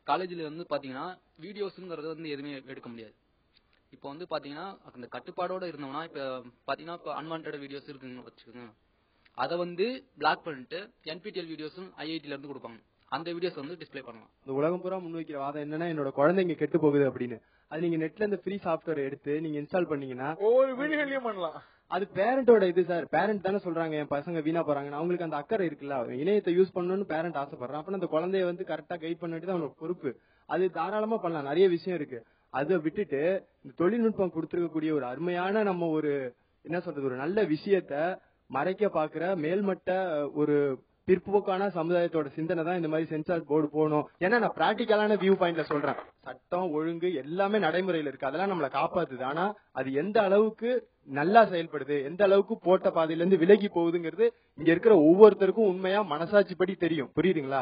காலேஜ்ல வந்து பாத்தீங்கன்னா வீடியோஸ்ங்கிறது வந்து எதுவுமே எடுக்க முடியாது. இப்போ வந்து பாத்தீங்கன்னா அந்த கட்டுப்பாடோட இருந்தோம்னா, இப்ப பாத்தீங்கன்னா இப்போ அன்வான்டட் வீடியோஸ் இருக்குன்னு வச்சுக்கோங்க, அதை வந்து பிளாக் பண்ணிட்டு NPTEL வீடியோஸும் IITல இருந்து கொடுப்பாங்க, அந்த வீடியோஸ் வந்து டிஸ்பிளே பண்ணலாம். இந்த உலகம் பூரா முன்வைக்கிற வாதம் என்னன்னா, என்னோட குழந்தைங்க கெட்டு போகுது அப்படின்னு. அது நீங்க நெட்ல இந்த ஃப்ரீ சாஃப்ட்வேர் எடுத்து நீங்க இன்ஸ்டால் பண்ணீங்கன்னா ஒவ்வொரு வீடுகளையும் பண்ணலாம். அது பேரண்டோட இது சார். பேரண்ட் தானே சொல்றாங்க என் பசங்க வீணா போறாங்க, அவங்களுக்கு அந்த அக்கறை இருக்குல்ல, இணையத்தை யூஸ் பண்ணணும்னு பேரண்ட் ஆசைப்படுறான். அப்ப அந்த குழந்தைய வந்து கரெக்டா கைட் பண்ணிட்டு அவனோட பொறுப்பு. அது தாராளமா பண்ணலாம், நிறைய விஷயம் இருக்கு. அதை விட்டுட்டு இந்த தொழில்நுட்பம் கொடுத்திருக்கக்கூடிய ஒரு அருமையான நம்ம ஒரு என்ன சொல்றது ஒரு நல்ல விஷயத்த மறைக்க பாக்குற மேல்மட்ட ஒரு பிற்போக்கான சமுதாயத்தோட சிந்தனை தான் இந்த மாதிரி சென்சார் போர்டு போகணும். ஏன்னா நான் பிராக்டிக்கலான வியூ பாயிண்ட்ல சொல்றேன், சட்டம் ஒழுங்கு எல்லாமே நடைமுறையில இருக்கு, அதெல்லாம் நம்மளை காப்பாத்துது. ஆனா அது எந்த அளவுக்கு நல்லா செயல்படுது, எந்த அளவுக்கு போட்ட பாதையில இருந்து விலகி போகுதுங்கிறது இங்க இருக்கிற ஒவ்வொருத்தருக்கும் உண்மையா மனசாட்சிப்படி தெரியும். புரியுதுங்களா?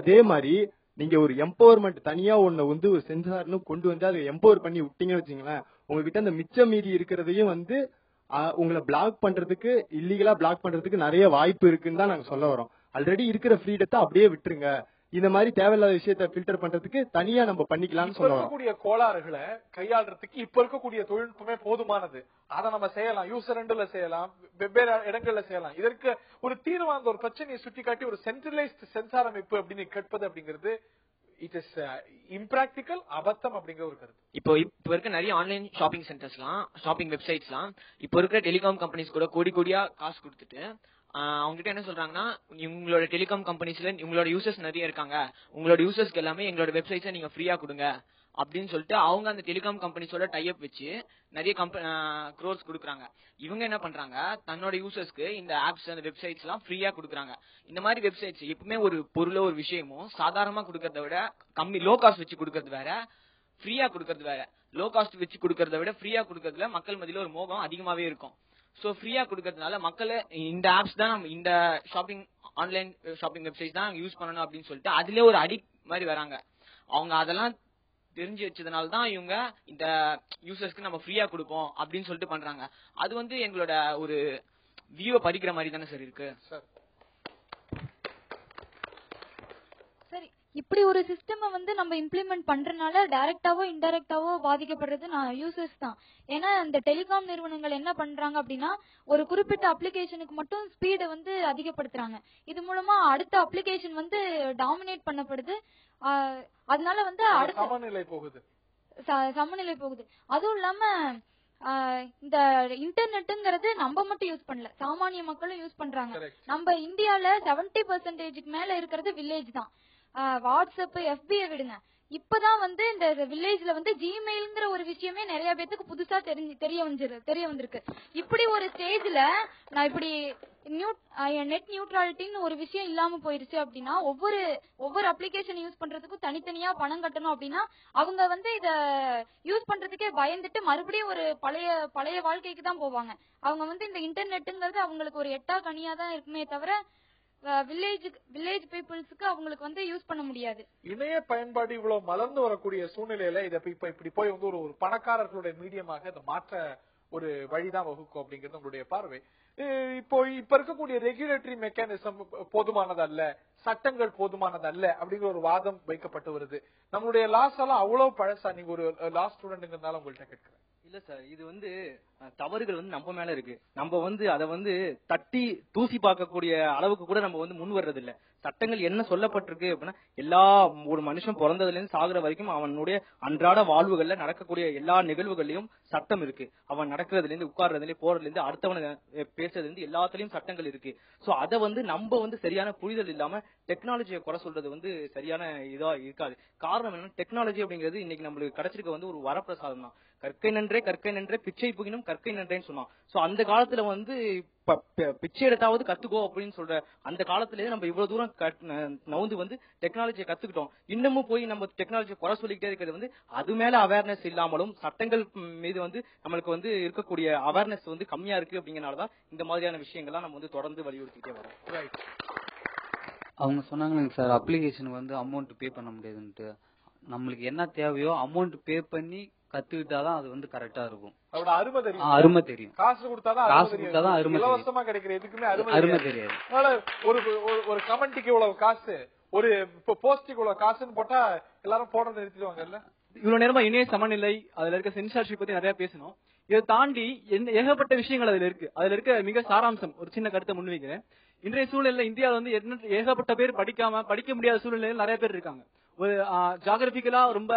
அதே மாதிரி நீங்க ஒரு எம்பவர்மெண்ட் தனியா ஒண்ணு வந்து ஒரு சென்சார்னு கொண்டு வந்து அதை எம்பவர் பண்ணி விட்டீங்கன்னு வச்சுங்களேன், உங்ககிட்ட அந்த மிச்ச மீதி இருக்கிறதையும் வந்து உங்களை பிளாக் பண்றதுக்கு, இல்லீகலா பிளாக் பண்றதுக்கு நிறைய வாய்ப்பு இருக்குன்னு தான் நாங்க சொல்ல வரோம். ஆல்ரெடி இருக்கிற ஃப்ரீடத்தை அப்படியே விட்டுருங்க, இந்த மாதிரி தேவையில்லாத விஷயத்த ஃபில்டர் பண்றதுக்கு தனியா நம்ம பண்ணிக்கலாம்னு சொல்ல வரோம். இருக்கக்கூடிய கோளாறுகளை கையாளுறதுக்கு இப்ப இருக்கக்கூடிய தொழில்நுட்பமே போதுமானது. அதை நம்ம செய்யலாம், யூசர் எண்ட்ல செய்யலாம், வெவ்வேறு இடங்கள்ல செய்யலாம். இதற்கு ஒரு தீர்வான ஒரு பிரச்சனையை சுட்டி காட்டி ஒரு சென்ட்ரலைஸ்ட் சென்சார் அமைப்பு அப்படின்னு கேட்பது அப்படிங்கிறது இட் இஸ் இம்பிராக்டிக்கல், அபத்தம் அப்படிங்கிற ஒரு கருத்து. இப்போ இருக்க நிறைய ஆன்லைன் ஷாப்பிங் சென்டர்ஸ்லாம், ஷாப்பிங் வெப்சைட்ஸ்லாம் இப்போ இருக்கிற டெலிகாம் கம்பெனிஸ் கூட கோடியா காசு கொடுத்துட்டு அவங்க கிட்ட என்ன சொல்றாங்கன்னா, உங்களோட டெலிகாம் கம்பெனிஸ்ல உங்களோட யூசர்ஸ் நிறைய இருக்காங்க, உங்களோட யூசர்ஸ்க்கு எல்லாமே எங்களோட வெப்சைட்ஸை நீங்க ஃப்ரீயா கொடுங்க அப்படின்னு சொல்லிட்டு அவங்க அந்த டெலிகாம் கம்பெனிஸோட டைப் வச்சு நிறைய க்ரோர்ஸ் கொடுக்குறாங்க. இவங்க என்ன பண்றாங்க, தன்னோட யூசர்ஸ்க்கு இந்த ஆப்ஸ் அந்த வெப்சைட்ஸ் எல்லாம் ஃப்ரீயா கொடுக்குறாங்க. இந்த மாதிரி வெப்சைட்ஸ் எப்பவுமே ஒரு பொருளோ ஒரு விஷயமோ சாதாரணமா கொடுக்கறத விட கம்மி லோ காஸ்ட் வச்சு கொடுக்கறது வேற, ஃப்ரீயா கொடுக்கறது வேற. லோ காஸ்ட் வச்சு கொடுக்கறத விட ஃப்ரீயா கொடுக்கறதுல மக்கள் மத்தியில ஒரு மோகம் அதிகமாவே இருக்கும். சோ ஃப்ரீயா கொடுக்கறதுனால மக்கள் இந்த ஆப்ஸ் தான் நம்ம இந்த ஆன்லைன் ஷாப்பிங் வெப்சைட் தான் யூஸ் பண்ணணும் அப்படின்னு சொல்லிட்டு அதுலயே ஒரு அடிக்ட் மாதிரி வராங்க. அவங்க அதெல்லாம் தெரிஞ்சு வச்சதுனால தான் இவங்க இந்த யூசர்ஸ்க்கு நம்ம ஃப்ரீயா கொடுப்போம் அப்படின்னு சொல்லிட்டு பண்றாங்க. அது எங்களோட ஒரு வியூவை பறிக்கிற மாதிரி தானே சார் இருக்கு. சரி, இப்படி ஒரு சிஸ்டம் நம்ம இம்ப்ளிமெண்ட் பண்றதுனால டைரக்டாவோ இன்டைரக்டாவோ பாதிக்கப்படுறது யூசர்ஸ் தான். ஏன்னா இந்த டெலிகாம் நிறுவனங்கள் என்ன பண்றாங்க அப்படின்னா ஒரு குறிப்பிட்ட அப்ளிகேஷனுக்கு மட்டும் ஸ்பீடை அதிகப்படுத்துறாங்க. இது மூலமா அடுத்த அப்ளிகேஷன் டாமினேட் பண்ணப்படுது. அதனால அடுத்த சமநிலை போகுது. அதுவும் இல்லாம இந்த இன்டர்நெட்ங்கிறது நம்ம மட்டும் யூஸ் பண்ணல, சாமானிய மக்களும் யூஸ் பண்றாங்க. நம்ம இந்தியால 70% மேல இருக்கிறது வில்லேஜ் தான். வாட்ஸ்அப் FBஐ விடுங்க, இப்பதான் இந்த வில்லேஜ்ல ஜிமெயில்ங்கிற ஒரு விஷயமே நிறைய பேத்துக்கு புதுசா தெரிய வந்திருக்கு. இப்படி ஒரு ஸ்டேஜ்ல நான் இப்படி நெட் நியூட்ரலிட்டின்னு ஒரு விஷயம் இல்லாம போயிருச்சு அப்படின்னா ஒவ்வொரு அப்ளிகேஷன் யூஸ் பண்றதுக்கும் தனித்தனியா பணம் கட்டணும் அப்படின்னா அவங்க இத யூஸ் பண்றதுக்கே பயந்துட்டு மறுபடியும் ஒரு பழைய வாழ்க்கைக்கு தான் போவாங்க. அவங்க இந்த இன்டர்நெட்டுங்கிறது அவங்களுக்கு ஒரு எட்டா கனியா தான் இருக்குமே தவிர வில்லேஜ் பீப்புள்ஸ்க்கு அவங்களுக்கு யூஸ் பண்ண முடியாது. இணைய பயன்பாடு இவ்வளவு மலர்ந்து வரக்கூடிய சூழ்நிலையில இத இப்படி போய் ஒரு பணக்காரர்களுடைய மீடியமாக இதை மாற்ற ஒரு வழிதான் வகுக்கும் அப்படிங்கிறது உங்களுடைய பார்வை. இப்ப இருக்கக்கூடிய ரெகுலேட்டரி மெக்கானிசம் போதுமானதல்ல, சட்டங்கள் போதுமானதல்ல அப்படிங்கிற ஒரு வாதம் வைக்கப்பட்டு வருது. நம்மளுடைய லாஸ் எல்லாம் அவ்வளவு பழசா? நீங்க ஒரு லா ஸ்டூடெண்ட்ங்கிறதுனால உங்கள்கிட்ட கேட்கிறேன். இல்ல சார், இது தவறுகள் நம்ம மேல இருக்கு. நம்ம அதை தட்டி தூசி பார்க்கக்கூடிய அளவுக்கு கூட நம்ம முன் வர்றது இல்ல. சட்டங்கள் என்ன சொல்லப்பட்டிருக்கு அப்படின்னா ஒரு மனுஷன் பிறந்ததுல இருந்து சாகுற வரைக்கும் அவனுடைய அன்றாட வாழ்வுகள்ல நடக்கக்கூடிய எல்லா நிகழ்வுகள்லயும் சட்டம் இருக்கு. அவன் நடக்கிறதுல இருந்து உட்கார்றதுல இருந்து போறதுல இருந்து அடுத்தவனை பேசுறதுல இருந்து எல்லாத்துலயும் சட்டங்கள் இருக்கு. சோ அதை நம்ம சரியான புரிதல் இல்லாம டெக்னாலஜியை குறை சொல்றது சரியான இதா இருக்காது. காரணம் என்னன்னா டெக்னாலஜி அப்படிங்கிறது இன்னைக்கு நம்மளுக்கு கிடைச்சிருக்க ஒரு வரப்பிரசாதம் தான். கற்கை நன்றே பிச்சை புகினும் கற்கை நன்றேன்னு சொன்னான். சோ அந்த காலத்துல பிச்சை எடுத்தாவது கத்துக்கோ அப்படின்னு சொல்ற அந்த காலத்திலேயே நம்ம இவ்வளவு தூரம் நவுந்து டெக்னாலஜியை கத்துக்கிட்டோம். இன்னமும் போய் நம்ம டெக்னாலஜியை குறை சொல்லிக்கிட்டே இருக்கிறது அது மேல அவேர்னஸ் இல்லாமலும் சட்டங்கள் மீது நம்மளுக்கு இருக்கக்கூடிய அவேர்னஸ் கம்மியா இருக்கு. அப்படிங்கறதுனாலதான் இந்த மாதிரியான விஷயங்கள்லாம் நம்ம தொடர்ந்து வலியுறுத்திட்டே வரோம். அவங்க சொன்னாங்க சார், அப்ளிகேஷனுக்கு அமௌண்ட் பே பண்ண முடியாதுன்ட்டு. நம்மளுக்கு என்ன தேவையோ அமௌண்ட் பே பண்ணி கத்துக்கிட்டாதான் அது கரெக்டா இருக்கும். அருமை தெரியும். காசு கொடுத்தாதான் அருமை இலவசமா கிடைக்கிற எதுக்குமே அருமை தெரியாது. ஒரு கமெண்ட்டுக்கு இவ்வளவு காசு, ஒரு போஸ்டுக்கு இவ்வளவு காசுன்னு போட்டா எல்லாரும் போடுறத நிறுத்திடுவாங்கல்ல. இவ்வளவு நேரமா இணைய சமநிலை, அதுல இருக்க சென்சார்ஷிப் பத்தி நிறைய பேசணும். இதை தாண்டி ஏகப்பட்ட விஷயங்கள் அதுல இருக்கு. அதுல இருக்க மிக சாராம்சம் ஒரு சின்ன கருத்தை முன்வைக்கிறேன். இன்றைய சூழ்நிலையில இந்தியாவில ஏகப்பட்ட பேர் படிக்க முடியாத சூழ்நிலையில நிறைய பேர் இருக்காங்க. ஒரு ஜியோகிராபிக்கலா ரொம்ப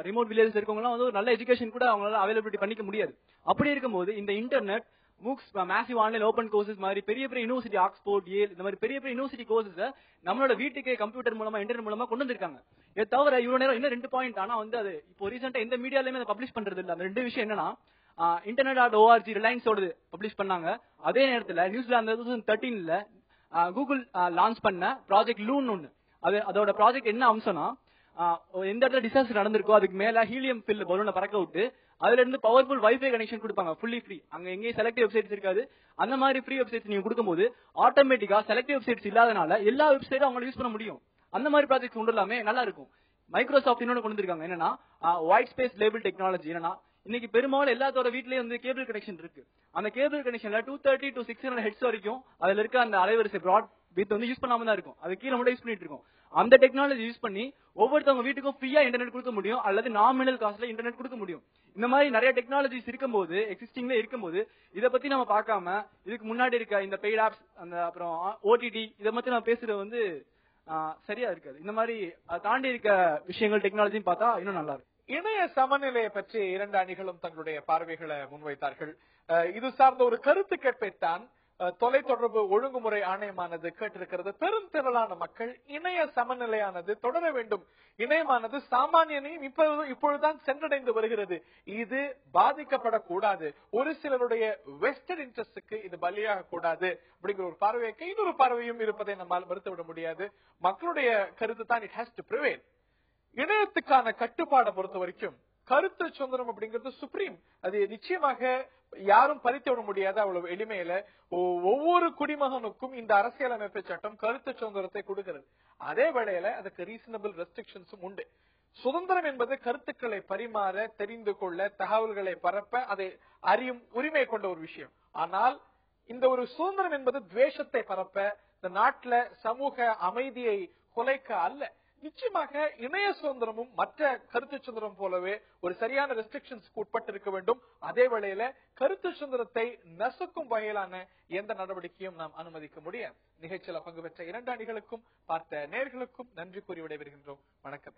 ரிமோட் வில்லேஜ் இருக்கவங்க ஒரு நல்ல எஜுகேஷன் கூட அவங்களால அவைலபிலிட்டி பண்ணிக்க முடியாது. அப்படி இருக்கும்போது இந்த internet MOOCs, massive online open courses மாதிரி பெரிய யூனிவர்சிட்டி, ஆக்ஸ்போர்ட், ஏல் இந்த மாதிரி பெரிய யூனிவர்சிட்டி கோர்சஸ் நம்மளோட வீட்டுக்கே கம்ப்யூட்டர் மூலமா இன்டர்நெட் மூலமா கொண்டு வந்திருக்காங்க. இதை தவிர இவ்வளவு நேரம் இன்னும் 2 பாயிண்ட். ஆனா அது இப்போ ரீசெண்டா எந்த மீடியாலுமே அதை பப்ளிஷ் பண்றது இல்ல. அந்த 2 விஷயம் என்னன்னா, internet.org ரிலையன்ஸோட பப்ளிஷ் பண்ணாங்க. அதே நேரத்துல நியூசிலாந்து 2013ல கூகுள் லான்ச் பண்ண ப்ராஜெக்ட் லூன் ஒண்ணு. அதோட ப்ராஜெக்ட் என்ன அம்சம்னா, எந்த இடத்துல டிசாஸ்டர் நடந்திருக்கோ அதுக்கு மேல ஹீலியம் ஃபில் பலூனை பறக்க விட்டு அதுல இருந்து பவர்ஃபுல் வைஃபை கனெக்ஷன் கொடுப்பாங்க, ஃபுல்லி ஃப்ரீ. அங்க எங்கேயும் செலக்டிவ் வெப்சைட்ஸ் இருக்காது. அந்த மாதிரி ஃப்ரீ வெப்சைட்ஸ் நீங்க கொடுக்கும்போது ஆட்டோமேட்டிக்கா செலக்டிவ் வெப்சைட்ஸ் இல்லாதனால எல்லா வெப்சைட்டும் அவங்களால யூஸ் பண்ண முடியும். அந்த மாதிரி ப்ராஜெக்ட் கொண்டு வரலாமே, நல்லா இருக்கும். மைக்ரோசாஃப்ட் இன்னொன்னு கொண்டு வந்திருக்காங்க, என்னன்னா ஒயிட் ஸ்பேஸ் லேபிள் டெக்னாலஜி. என்னன்னா இன்னைக்கு பெரும்பாலும் எல்லாத்தோட வீட்லயே கேபிள் கனெக்ஷன் இருக்கு. அந்த கேபிள் கனெக்ஷன்ல 230 to 600 ஹெட்ஸ் வரைக்கும் அதுல இருக்க அந்த அலைவரிசை பிராட் வித் யூஸ் பண்ணாம தான் இருக்கும். அது கீழே மட்டும் யூஸ் பண்ணிட்டு இருக்கோம். அந்த டெக்னாலஜி யூஸ் பண்ணி ஒவ்வொருத்தவங்க வீட்டுக்கும் ஃப்ரீயா இன்டர்நெட் கொடுக்க முடியும், அல்லது நாமினல் காஸ்ட்ல இன்டர்நெட் கொடுக்க முடியும். இந்த மாதிரி நிறைய டெக்னாலஜிஸ் இருக்கும்போது, எக்ஸிஸ்டிங்ல இருக்கும்போது, இதை பத்தி நம்ம பார்க்காம இதுக்கு முன்னாடி இருக்க இந்த பெய்ட் ஆப்ஸ், அந்த அப்புறம் OTT இதை பத்தி நம்ம பேசுறது சரியா இருக்காது. இந்த மாதிரி தாண்டி இருக்க விஷயங்கள் டெக்னாலஜின்னு பார்த்தா இன்னும் நல்லா இருக்கும். இணைய சமநிலையை பற்றி 2 அணிகளும் தங்களுடைய பார்வைகளை முன்வைத்தார்கள். இது சார்ந்த ஒரு கருத்து கேட்பைத்தான் தொலைத்தொடர்பு ஒழுங்குமுறை ஆணையமானது கேட்டிருக்கிறது. பெரும் திரளான மக்கள் இணைய சமநிலையானது தொடர வேண்டும், இணையமானது சாமானியனையும் இப்பொழுதுதான் சென்றடைந்து வருகிறது, இது பாதிக்கப்படக்கூடாது, ஒரு சிலருடைய வெஸ்டர்ன் இன்ட்ரெஸ்டுக்கு இது பலியாக கூடாது அப்படிங்கிற ஒரு பார்வைக்கு இன்னொரு பார்வையும் இருப்பதை நம்மால் மறுத்துவிட முடியாது. மக்களுடைய கருத்து தான் இட் ஹேஸ் டு பிரிவேல். இணையத்துக்கான கட்டுப்பாடை பொறுத்த வரைக்கும் கருத்து சுதந்திரம் அப்படிங்கிறது சுப்ரீம். அது நிச்சயமாக யாரும் பறித்து விட முடியாது அவ்வளவு எளிமையில. ஒவ்வொரு குடிமகனுக்கும் இந்த அரசியலமைப்பு சட்டம் கருத்து சுதந்திரத்தை கொடுக்கிறது. அதே வேளையில அதுக்கு ரீசனபிள் ரெஸ்ட்ரிக்ஷன்ஸும் உண்டு. சுதந்திரம் என்பது கருத்துக்களை பரிமாற, தெரிந்து கொள்ள, தகவல்களை பரப்ப, அதை அறியும் உரிமை கொண்ட ஒரு விஷயம். ஆனால் இந்த ஒரு சுதந்திரம் என்பது துவேஷத்தை பரப்ப, இந்த நாட்டுல சமூக அமைதியை குலைக்க அல்ல. நிச்சயமாக இணைய சுதந்திரமும் மற்ற கருத்து சுதந்திரம் போலவே ஒரு சரியான ரெஸ்ட்ரிக்ஷன்ஸ்க்கு உட்பட்டு இருக்க வேண்டும். அதே வேளையில கருத்து சுதந்திரத்தை நசுக்கும் வகையிலான எந்த நடவடிக்கையும் நாம் அனுமதிக்க முடியாது. நிகழ்ச்சியில் பங்கு பெற்ற 2 அணிகளுக்கும் பார்த்த நேயர்களுக்கும் நன்றி கூறி விடைபெறுகின்றோம். வணக்கம்.